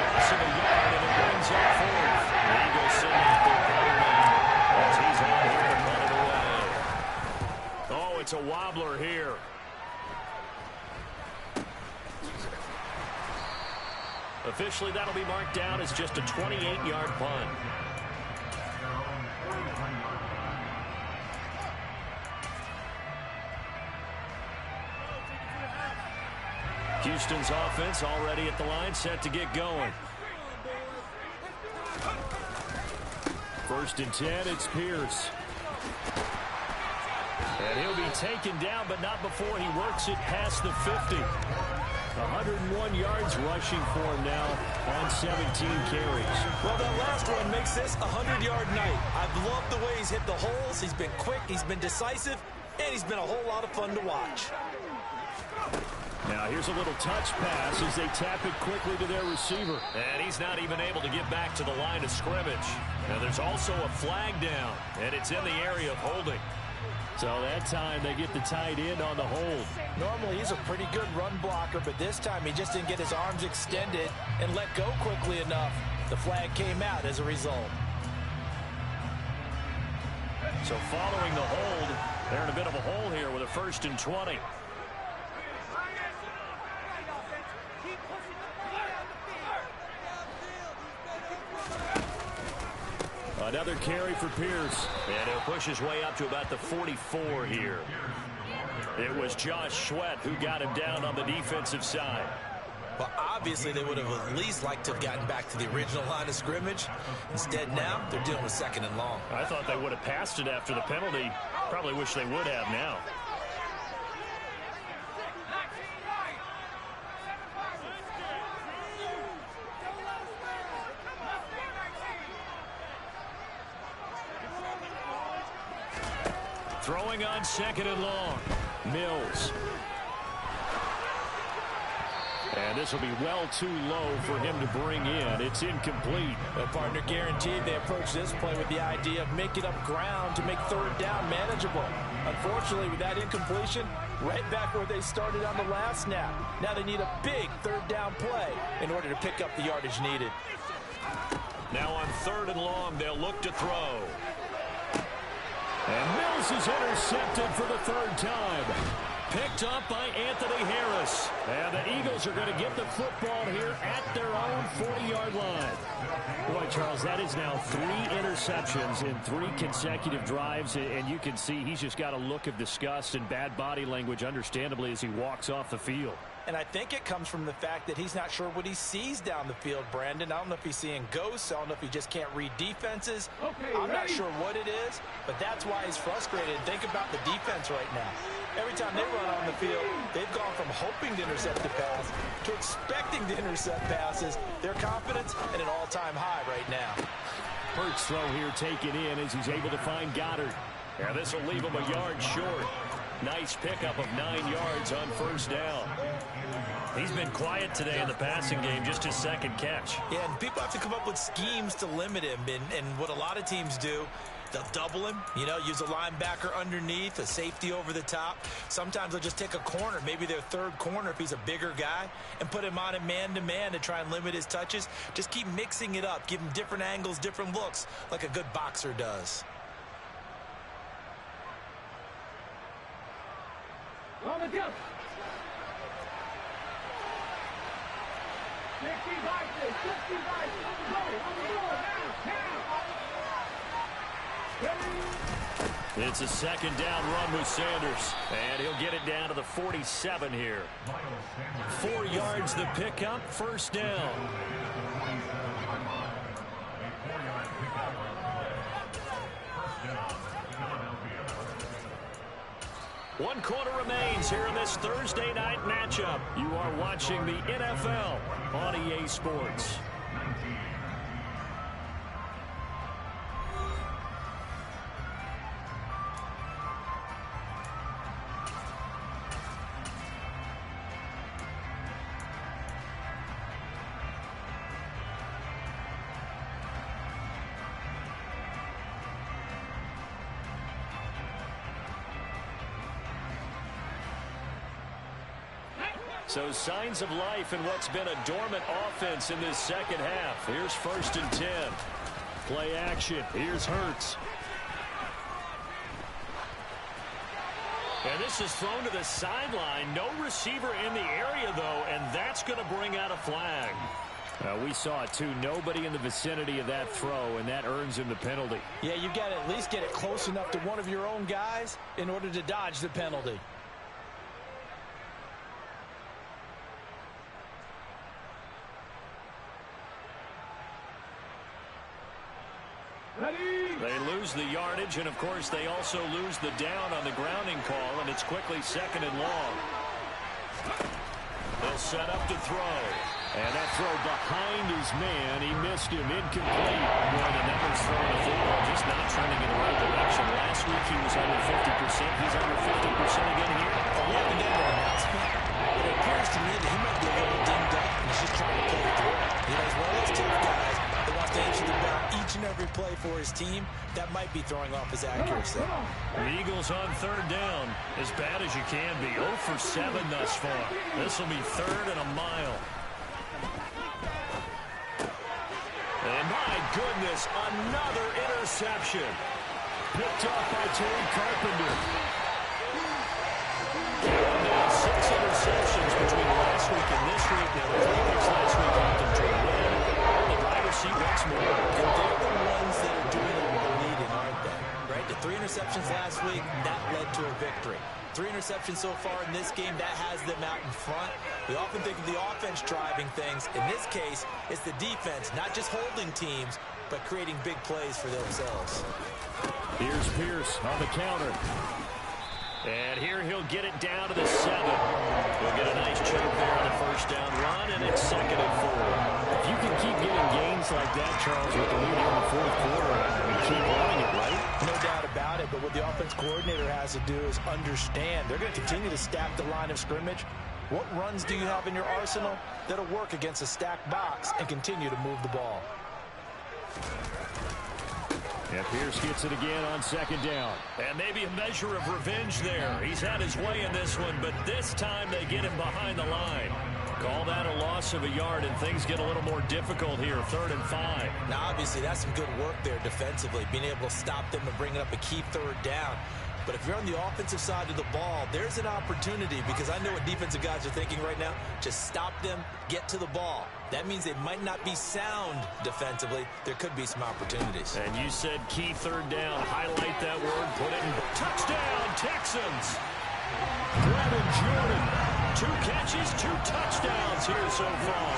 Loss of a yard, and it brings up fourth. The Eagles sending their quarterback as he's out here to run it away. Oh, it's a wobbler here. Officially, that'll be marked down as just a 28-yard punt. Houston's offense already at the line, set to get going. 1st and 10, it's Pierce. And he'll be taken down, but not before he works it past the 50. 101 yards rushing for him now on 17 carries. Well, that last one makes this a 100-yard night. I've loved the way he's hit the holes. He's been quick, he's been decisive, and he's been a whole lot of fun to watch. Now here's a little touch pass as they tap it quickly to their receiver. And he's not even able to get back to the line of scrimmage. Now there's also a flag down, and it's in the area of holding. So that time they get the tight end on the hold. Normally he's a pretty good run blocker, but this time he just didn't get his arms extended and let go quickly enough. The flag came out as a result. So following the hold, they're in a bit of a hole here with a 1st and 20. Another carry for Pierce. And he'll push his way up to about the 44 here. It was Josh Sweat who got him down on the defensive side. Well, obviously they would have at least liked to have gotten back to the original line of scrimmage. Instead now, they're dealing with 2nd and long. I thought they would have passed it after the penalty. Probably wish they would have now. Throwing on 2nd and long. Mills. And this will be well too low for him to bring in. It's incomplete. The partner guaranteed they approach this play with the idea of making up ground to make 3rd down manageable. Unfortunately, with that incompletion, right back where they started on the last snap. Now they need a big 3rd down play in order to pick up the yardage needed. Now on 3rd and long, they'll look to throw. And Mills is intercepted for the 3rd time. Picked up by Anthony Harris. And the Eagles are going to get the football here at their own 40-yard line. Boy, Charles, that is now 3 interceptions in 3 consecutive drives, and you can see he's just got a look of disgust and bad body language, understandably, as he walks off the field. And I think it comes from the fact that he's not sure what he sees down the field, Brandon. I don't know if he's seeing ghosts. I don't know if he just can't read defenses. I'm not sure what it is, but that's why he's frustrated. Think about the defense right now. Every time they run on the field, they've gone from hoping to intercept the pass to expecting to intercept passes. Their confidence at an all-time high right now. Hurts throw here taken in as he's able to find Goddard. Yeah, this will leave him a yard short. Nice pickup of 9 yards on 1st down. He's been quiet today in the passing game, just his 2nd catch. Yeah, and people have to come up with schemes to limit him. And what a lot of teams do, they'll double him, use a linebacker underneath, a safety over the top. Sometimes they'll just take a corner, maybe their 3rd corner if he's a bigger guy, and put him on a man-to-man to try and limit his touches. Just keep mixing it up, give him different angles, different looks, like a good boxer does. On the jump. 60 boxes, 60 boxes, on the floor, now. It's a 2nd down run with Sanders, and he'll get it down to the 47 here. 4 yards the pickup, 1st down. One quarter remains here in this Thursday night matchup. You are watching the NFL on EA Sports. So signs of life in what's been a dormant offense in this 2nd half. Here's 1st and 10. Play action. Here's Hurts. And this is thrown to the sideline. No receiver in the area, though, and that's going to bring out a flag. We saw it, too. Nobody in the vicinity of that throw, and that earns him the penalty. Yeah, you've got to at least get it close enough to one of your own guys in order to dodge the penalty. They lose lose the yardage, and, of course, they also lose the down on the grounding call, and it's quickly 2nd and long. They'll set up to throw. And that throw behind his man. He missed him. Incomplete. Well, the numbers throwing the football just not trending in the right direction. Last week he was under 50%. He's under 50% again here. Oh, we haven't got an announcement. It appears to me that he might be a little dinged up and he's just trying to play through it. You know, he's one of those tough guys that wants to answer the bell each and every play for his team. That might be throwing off his accuracy. The Eagles on 3rd down. As bad as you can be. 0 for 7 thus far. This will be 3rd and a mile. And my goodness, another interception. Picked up by Terry Carpenter. Now 6 interceptions between last week and this week. Now the 3 weeks last week helped them to win the driver's seat once more. And they're the ones that are doing it with the leading, aren't they? Right? The 3 interceptions last week, that led to a victory. 3 interceptions so far in this game, that has them out in front. We often think of the offense driving things. In this case, it's the defense, not just holding teams, but creating big plays for themselves. Here's Pierce on the counter. And here he'll get it down to the 7. He'll get a nice chunk there on the 1st down run, and it's 2nd and 4. If you can keep getting gains like that, Charles, with the lead in the 4th quarter, you keep running it, right? No doubt about it, but what the offense coordinator has to do is understand. They're going to continue to stack the line of scrimmage. What runs do you have in your arsenal that'll work against a stacked box and continue to move the ball? And Pierce gets it again on 2nd down. And maybe a measure of revenge there. He's had his way in this one, but this time they get him behind the line. Call that a loss of a yard, and things get a little more difficult here, 3rd and 5. Now, obviously, that's some good work there defensively, being able to stop them and bringing up a key 3rd down. But if you're on the offensive side of the ball, there's an opportunity, because I know what defensive guys are thinking right now. Just stop them, get to the ball. That means they might not be sound defensively. There could be some opportunities. And you said key 3rd down. Highlight that word. Put it in. Touchdown, Texans. Brandon Jordan. 2 catches, 2 touchdowns here so far.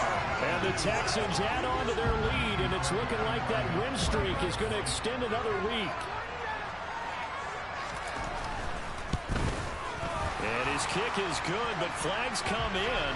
And the Texans add on to their lead, and it's looking like that win streak is going to extend another week. And his kick is good, but flags come in.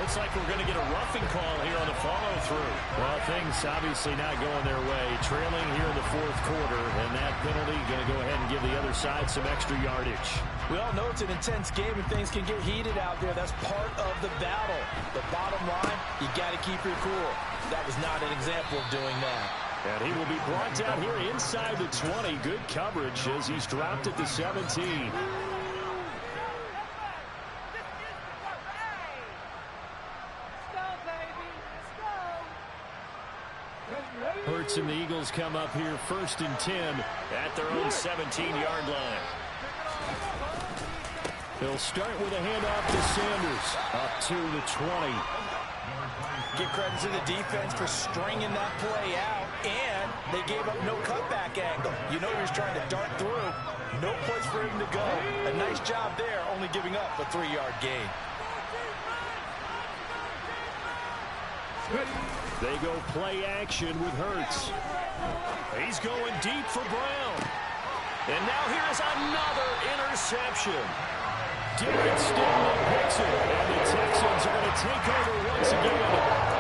Looks like we're going to get a roughing call here on the follow-through. Well, things obviously not going their way. Trailing here in the 4th quarter, and that penalty going to go ahead and give the other side some extra yardage. We all know it's an intense game and things can get heated out there. That's part of the battle. The bottom line, you got to keep your cool. That was not an example of doing that. And he will be brought down here inside the 20. Good coverage as he's dropped at the 17. Hurts and the Eagles come up here 1st and 10 at their own 17-yard line. They'll start with a handoff to Sanders up to the 20. Give credit to the defense for stringing that play out, and they gave up no cutback angle. You know he was trying to dart through. No place for him to go. A nice job there, only giving up a 3-yard gain. They go play action with Hurts. He's going deep for Brown. And now here's another interception. Darren Stanley picks it, and the Texans are going to take over once again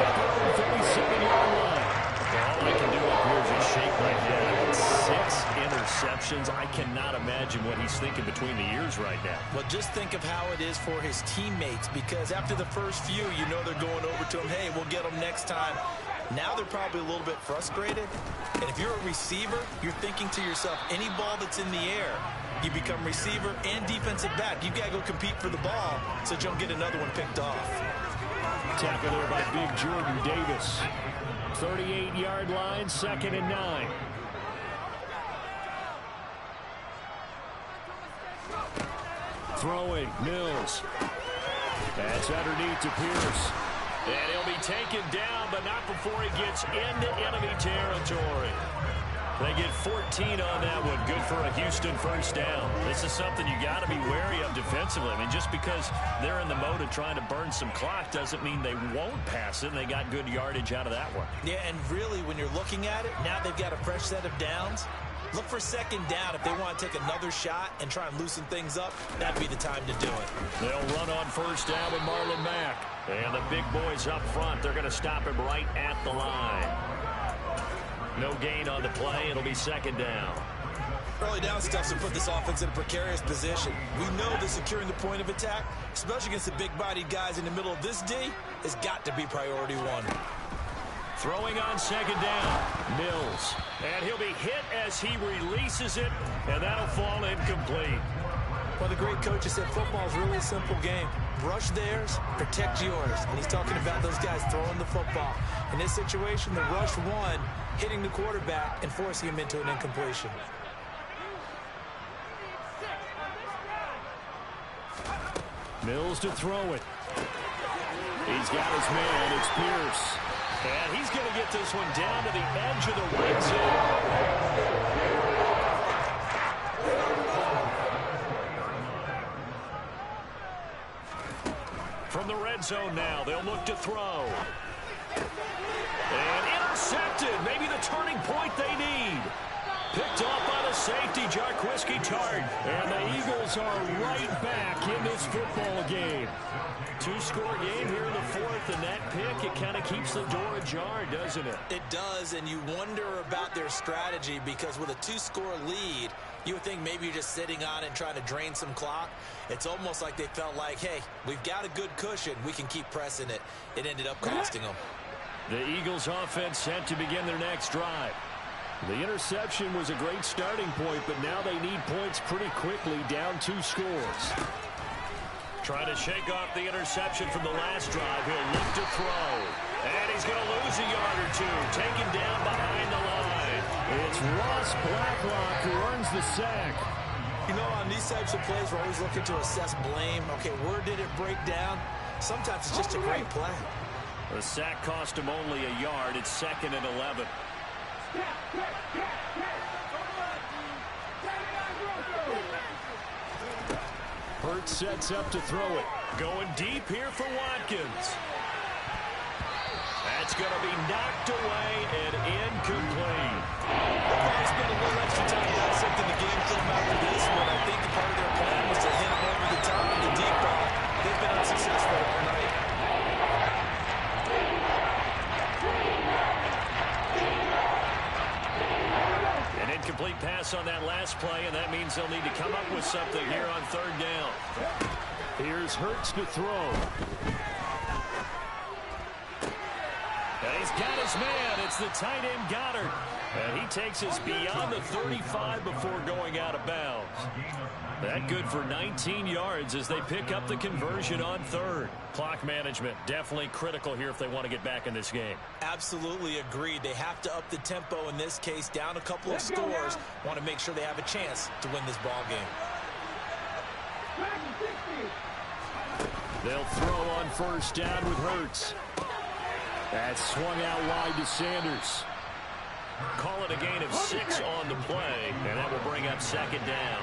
at their own 37-yard line. All I can do up here is just shake my head. 6 interceptions. I cannot imagine what he's thinking between the ears right now. Well, just think of how it is for his teammates, because after the first few, you know they're going over to him, hey, we'll get them next time. Now they're probably a little bit frustrated. And if you're a receiver, you're thinking to yourself, any ball that's in the air, you become receiver and defensive back. You've got to go compete for the ball so you don't get another one picked off. Tackle there by Big Jordan Davis. 38-yard line, 2nd and 9. Throwing, Mills. That's underneath to Pierce. And he'll be taken down, but not before he gets into enemy territory. They get 14 on that one. Good for a Houston 1st down. This is something you got to be wary of defensively. I mean, just because they're in the mode of trying to burn some clock doesn't mean they won't pass it, and they got good yardage out of that one. Yeah, and really, when you're looking at it, now they've got a fresh set of downs. Look for second down. If they want to take another shot and try and loosen things up, that'd be the time to do it. They'll run on first down with Marlon Mack. And the big boys up front, they're going to stop him right at the line. No gain on the play. It'll be second down. Early down stuff to put this offense in a precarious position. We know that securing the point of attack, especially against the big-bodied guys in the middle of this D, has got to be priority one. Throwing on second down, Mills. And he'll be hit as he releases it, and that'll fall incomplete. Well, the great coach has said football is really a simple game. Rush theirs, protect yours. And he's talking about those guys throwing the football. In this situation, the rush won, hitting the quarterback and forcing him into an incompletion. Mills to throw it. He's got his man. It's Pierce. And he's going to get this one down to the edge of the red zone. From the red zone now, they'll look to throw. And intercepted. Maybe the turning point they need. Picked off by the safety, Jarquiski Tart. And the Eagles are right back in this football game. Two-score game here in the fourth, and that pick, it kind of keeps the door ajar, doesn't it? It does, and you wonder about their strategy because with a two-score lead, you would think maybe you're just sitting on it and trying to drain some clock. It's almost like they felt like, hey, we've got a good cushion. We can keep pressing it. It ended up costing them. The Eagles offense set to begin their next drive. The interception was a great starting point, but now they need points pretty quickly, down 2 scores. Trying to shake off the interception from the last drive. He'll look to throw. And he's going to lose a yard or two. Taken down behind the line. It's Ross Blacklock who earns the sack. You know, on these types of plays, we're always looking to assess blame. Okay, where did it break down? Sometimes it's just a great play. The sack cost him only a yard. It's 2nd and 11. Hurts sets up to throw it. Going deep here for Watkins. That's going to be knocked away and incomplete. They'll probably spend a little extra time dissecting the game film after this one. I think part of their plan was to hit him over the top of the deep ball. They've been unsuccessful all night. An incomplete pass on that last play, and that means they'll need to come up with something here on 3rd down. Here's Hurts to throw. And he's got his man. It's the tight end Goddard. And he takes us beyond the 35 before going out of bounds. That good for 19 yards as they pick up the conversion on 3rd. Clock management definitely critical here if they want to get back in this game. Absolutely agreed. They have to up the tempo in this case, down a couple of scores. Want to make sure they have a chance to win this ball game. They'll throw on first down with Hurts. That's swung out wide to Sanders. Call it a gain of 6 on the play, and that will bring up 2nd down.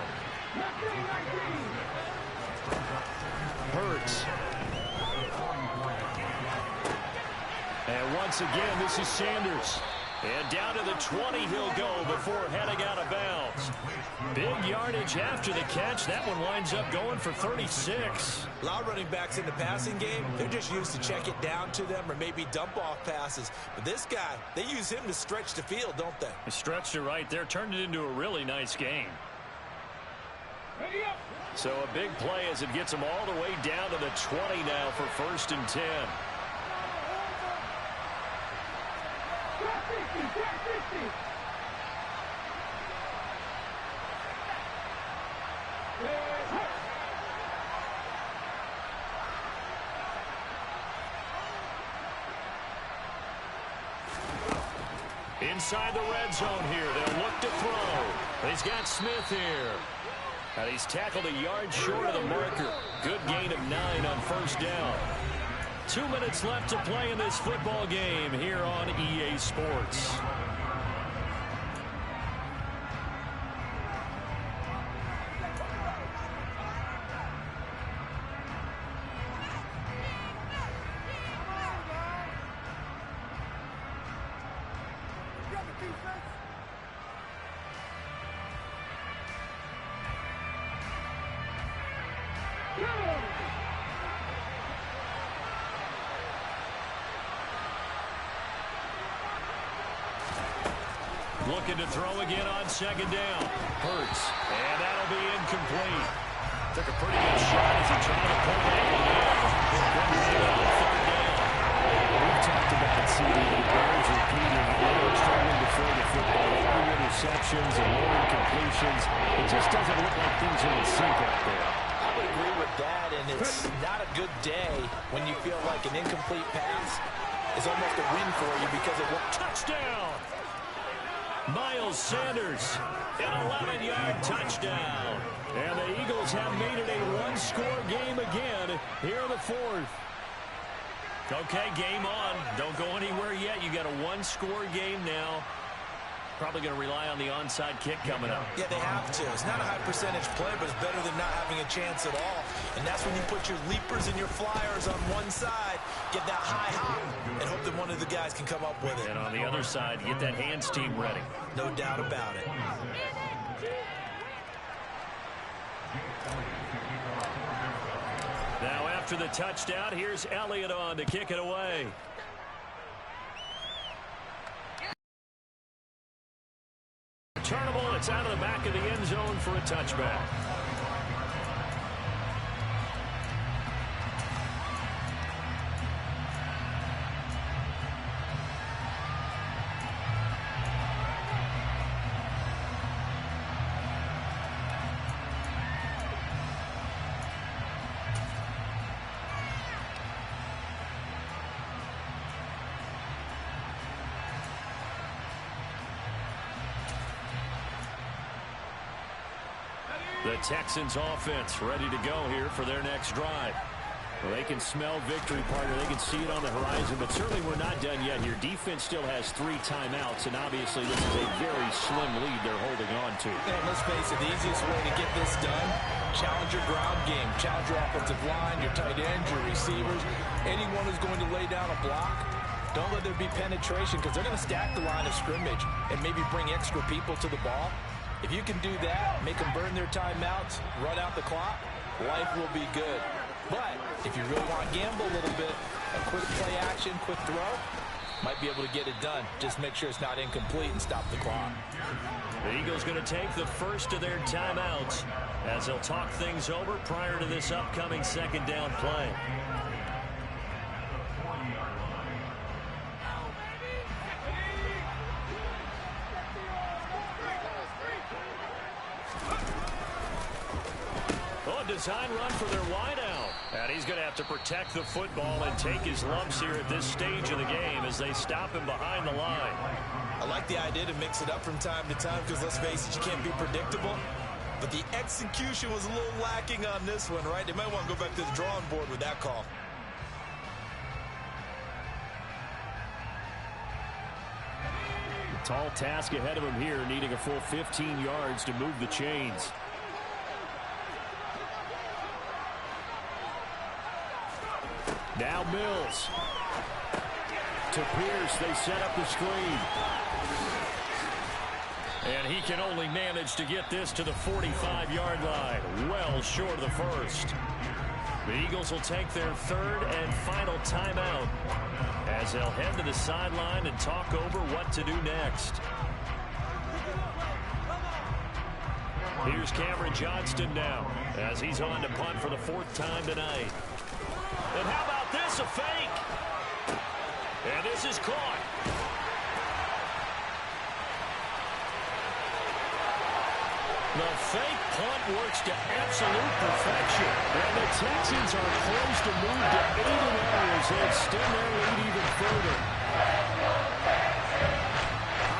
Hurts. And once again, this is Sanders. And down to the 20 he'll go before heading out of bounds. Big yardage after the catch. That one winds up going for 36. A lot of running backs in the passing game, they're just used to check it down to them or maybe dump off passes. But this guy, they use him to stretch the field, don't they? He stretched it right there, turned it into a really nice game. So a big play as it gets him all the way down to the 20 now for 1st and 10. Inside the red zone here, they'll look to throw. He's got Smith here. And he's tackled a yard short of the marker. Good gain of 9 on 1st down. 2 minutes left to play in this football game here on EA Sports. Looking to throw again on second down. Hurts. And that'll be incomplete. Took a pretty good shot as he tried to pull that one in. We've talked about it, CD. The Bears repeating. They're struggling to throw the football. Low interceptions and low incompletions. It just doesn't look like things are in sync out there. I would agree with that, and it's not a good day when you feel like an incomplete pass is almost a win for you because it won't. Touchdown! Miles Sanders, an 11-yard touchdown. And the Eagles have made it a one-score game again here in the fourth. Okay, game on. Don't go anywhere yet. You got a one-score game now. Probably going to rely on the onside kick coming up. Yeah, they have to. It's not a high-percentage play, but it's better than not having a chance at all. And that's when you put your leapers and your flyers on one side, get that high hop, and hope that one of the guys can come up with it. And on the other side, get that hands team ready. No doubt about it. Now after the touchdown, here's Elliott on to kick it away. Returnable, it's out of the back of the end zone for a touchback. The Texans offense ready to go here for their next drive. Well, they can smell victory, partner. They can see it on the horizon, but certainly we're not done yet here. Defense still has 3 timeouts, and obviously this is a very slim lead they're holding on to. And let's face it, the easiest way to get this done, challenge your ground game, challenge your offensive line, your tight ends, your receivers, anyone who's going to lay down a block. Don't let there be penetration because they're going to stack the line of scrimmage and maybe bring extra people to the ball. If you can do that, make them burn their timeouts, run out the clock, life will be good. But if you really want to gamble a little bit, a quick play action, quick throw, might be able to get it done. Just make sure it's not incomplete and stop the clock. The Eagles going to take the first of their timeouts as they'll talk things over prior to this upcoming second down play. Design run for their wideout. And he's going to have to protect the football and take his lumps here at this stage of the game as they stop him behind the line. I like the idea to mix it up from time to time because, let's face it, you can't be predictable. But the execution was a little lacking on this one, right? They might want to go back to the drawing board with that call. Tall task ahead of him here, needing a full 15 yards to move the chains. Now Mills. To Pierce, they set up the screen. And he can only manage to get this to the 45-yard line. Well short of the first. The Eagles will take their third and final timeout as they'll head to the sideline and talk over what to do next. Here's Cameron Johnston now as he's on to punt for the 4th time tonight. And how about this, a fake? And this is caught. The fake punt works to absolute perfection. And the Texans are poised to move to 8-0 as they extend their lead even further.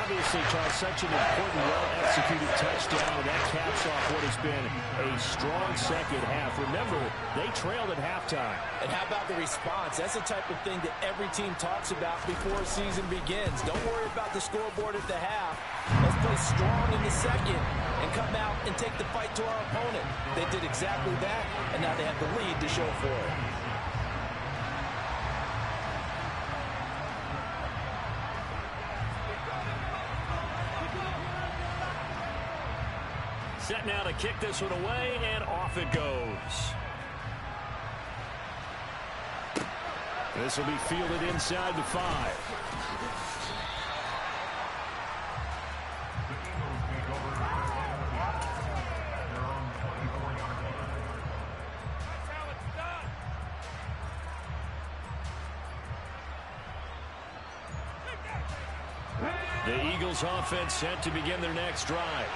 Obviously, Charles, such an important, well-executed touchdown, and that caps off what has been a strong second half. Remember, they trailed at halftime. And how about the response? That's the type of thing that every team talks about before a season begins. Don't worry about the scoreboard at the half. Let's play strong in the second and come out and take the fight to our opponent. They did exactly that, and now they have the lead to show for it. Set now to kick this one away, and off it goes. This will be fielded inside the 5. The Eagles offense set to begin their next drive.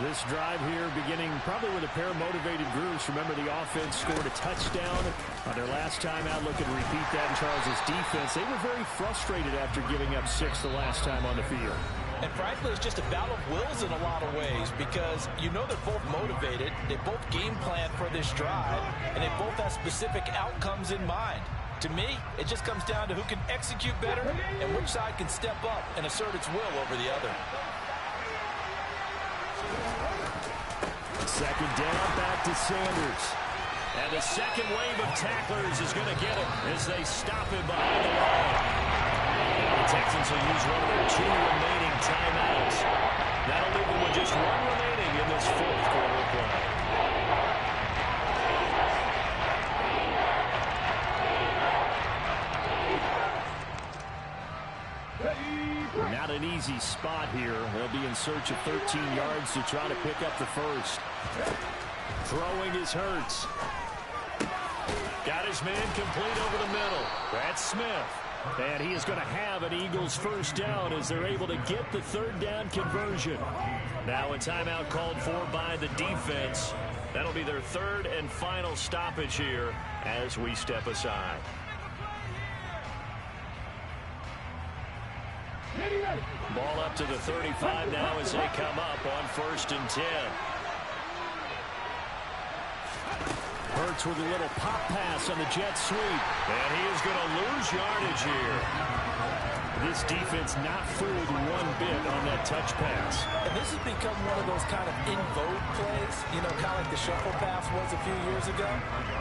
This drive here beginning probably with a pair of motivated groups. Remember, the offense scored a touchdown on their last time out. Looking to repeat that in Charles' defense. They were very frustrated after giving up 6 the last time on the field. And frankly, it's just a battle of wills in a lot of ways because you know they're both motivated. They both game plan for this drive, and they both have specific outcomes in mind. To me, it just comes down to who can execute better and which side can step up and assert its will over the other. Second down, back to Sanders. And the second wave of tacklers is going to get him as they stop him behind the line. The Texans will use one of their 2 remaining timeouts. That'll leave them with just 1 remaining in this 4th quarter play. Not an easy spot here. They'll be in search of 13 yards to try to pick up the first. Throwing is Hurts. Got his man complete over the middle. That's Smith. And he is going to have an Eagles first down as they're able to get the 3rd down conversion. Now a timeout called for by the defense. That'll be their 3rd and final stoppage here as we step aside. Ball up to the 35 now as they come up on 1st and 10. Hurts with a little pop pass on the jet sweep. And he is going to lose yardage here. This defense not fooled one bit on that touch pass. And this has become one of those kind of in vogue plays, you know, kind of like the shuffle pass was a few years ago.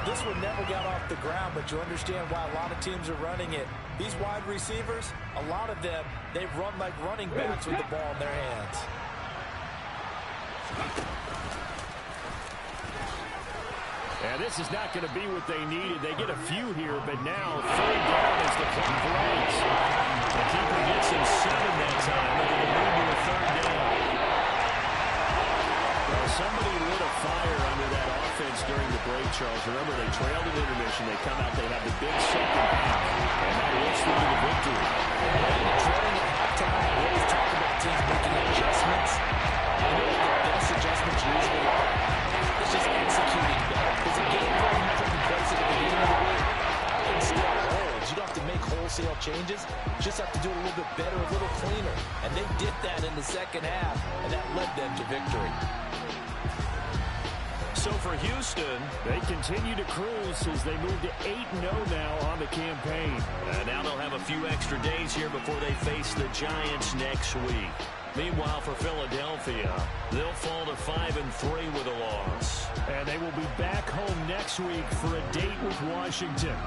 This one never got off the ground, but you understand why a lot of teams are running it. These wide receivers, a lot of them, they run like running backs with the ball in their hands. And this is not going to be what they needed. They get a few here, but now 3rd down as the clock runs. The keeper gets him 7 that time, but it'll move to a 3rd down. Well, somebody lit a fire under that offense during the break, Charles. Remember, they trailed in intermission. They come out, they have the big second half, and that lifts them to the victory. Trailing at halftime, we always talk about teams making adjustments. You know what the best adjustments usually are? It's just executing better. Because a game plan you put in place at the beginning of the week, often still holds. You don't have to make wholesale changes. You just have to do it a little bit better, a little cleaner. And they did that in the second half, and that led them to victory. So for Houston, they continue to cruise as they move to 8-0 now on the campaign. Now they'll have a few extra days here before they face the Giants next week. Meanwhile, for Philadelphia, they'll fall to 5-3 with a loss. And they will be back home next week for a date with Washington.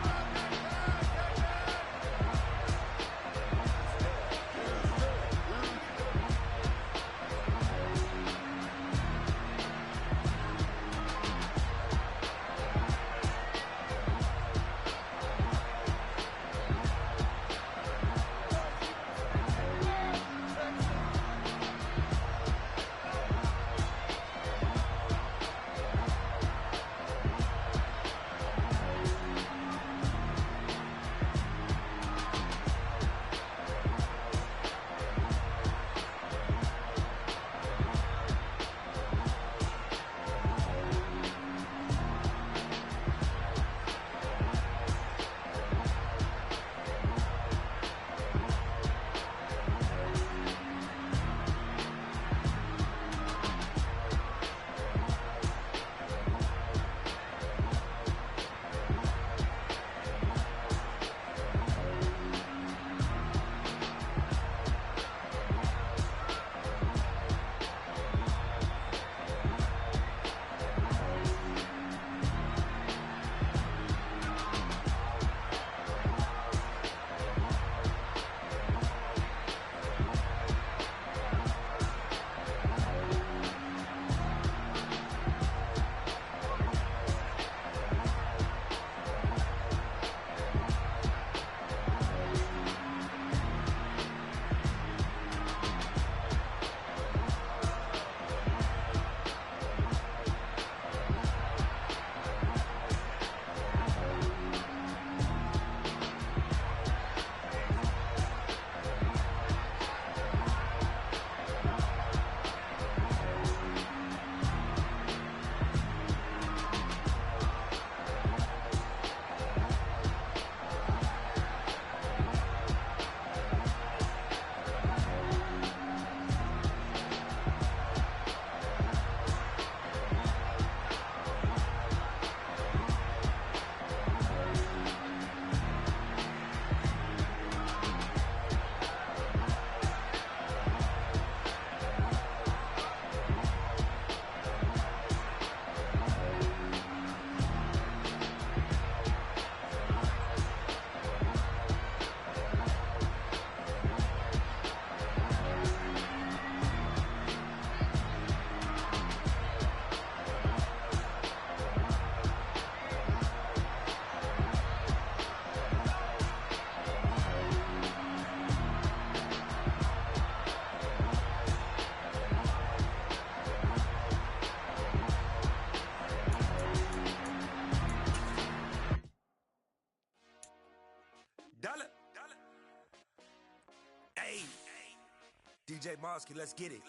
DJ Mosky, let's get it.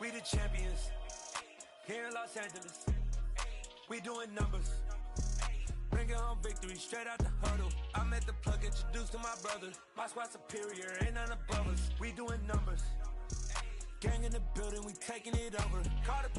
We the champions here in Los Angeles. We doing numbers. Bringing home victory straight out the huddle. I met the plug, introduced to my brother. My squad superior, ain't none above us. We doing numbers. Gang in the building, we taking it over. Call the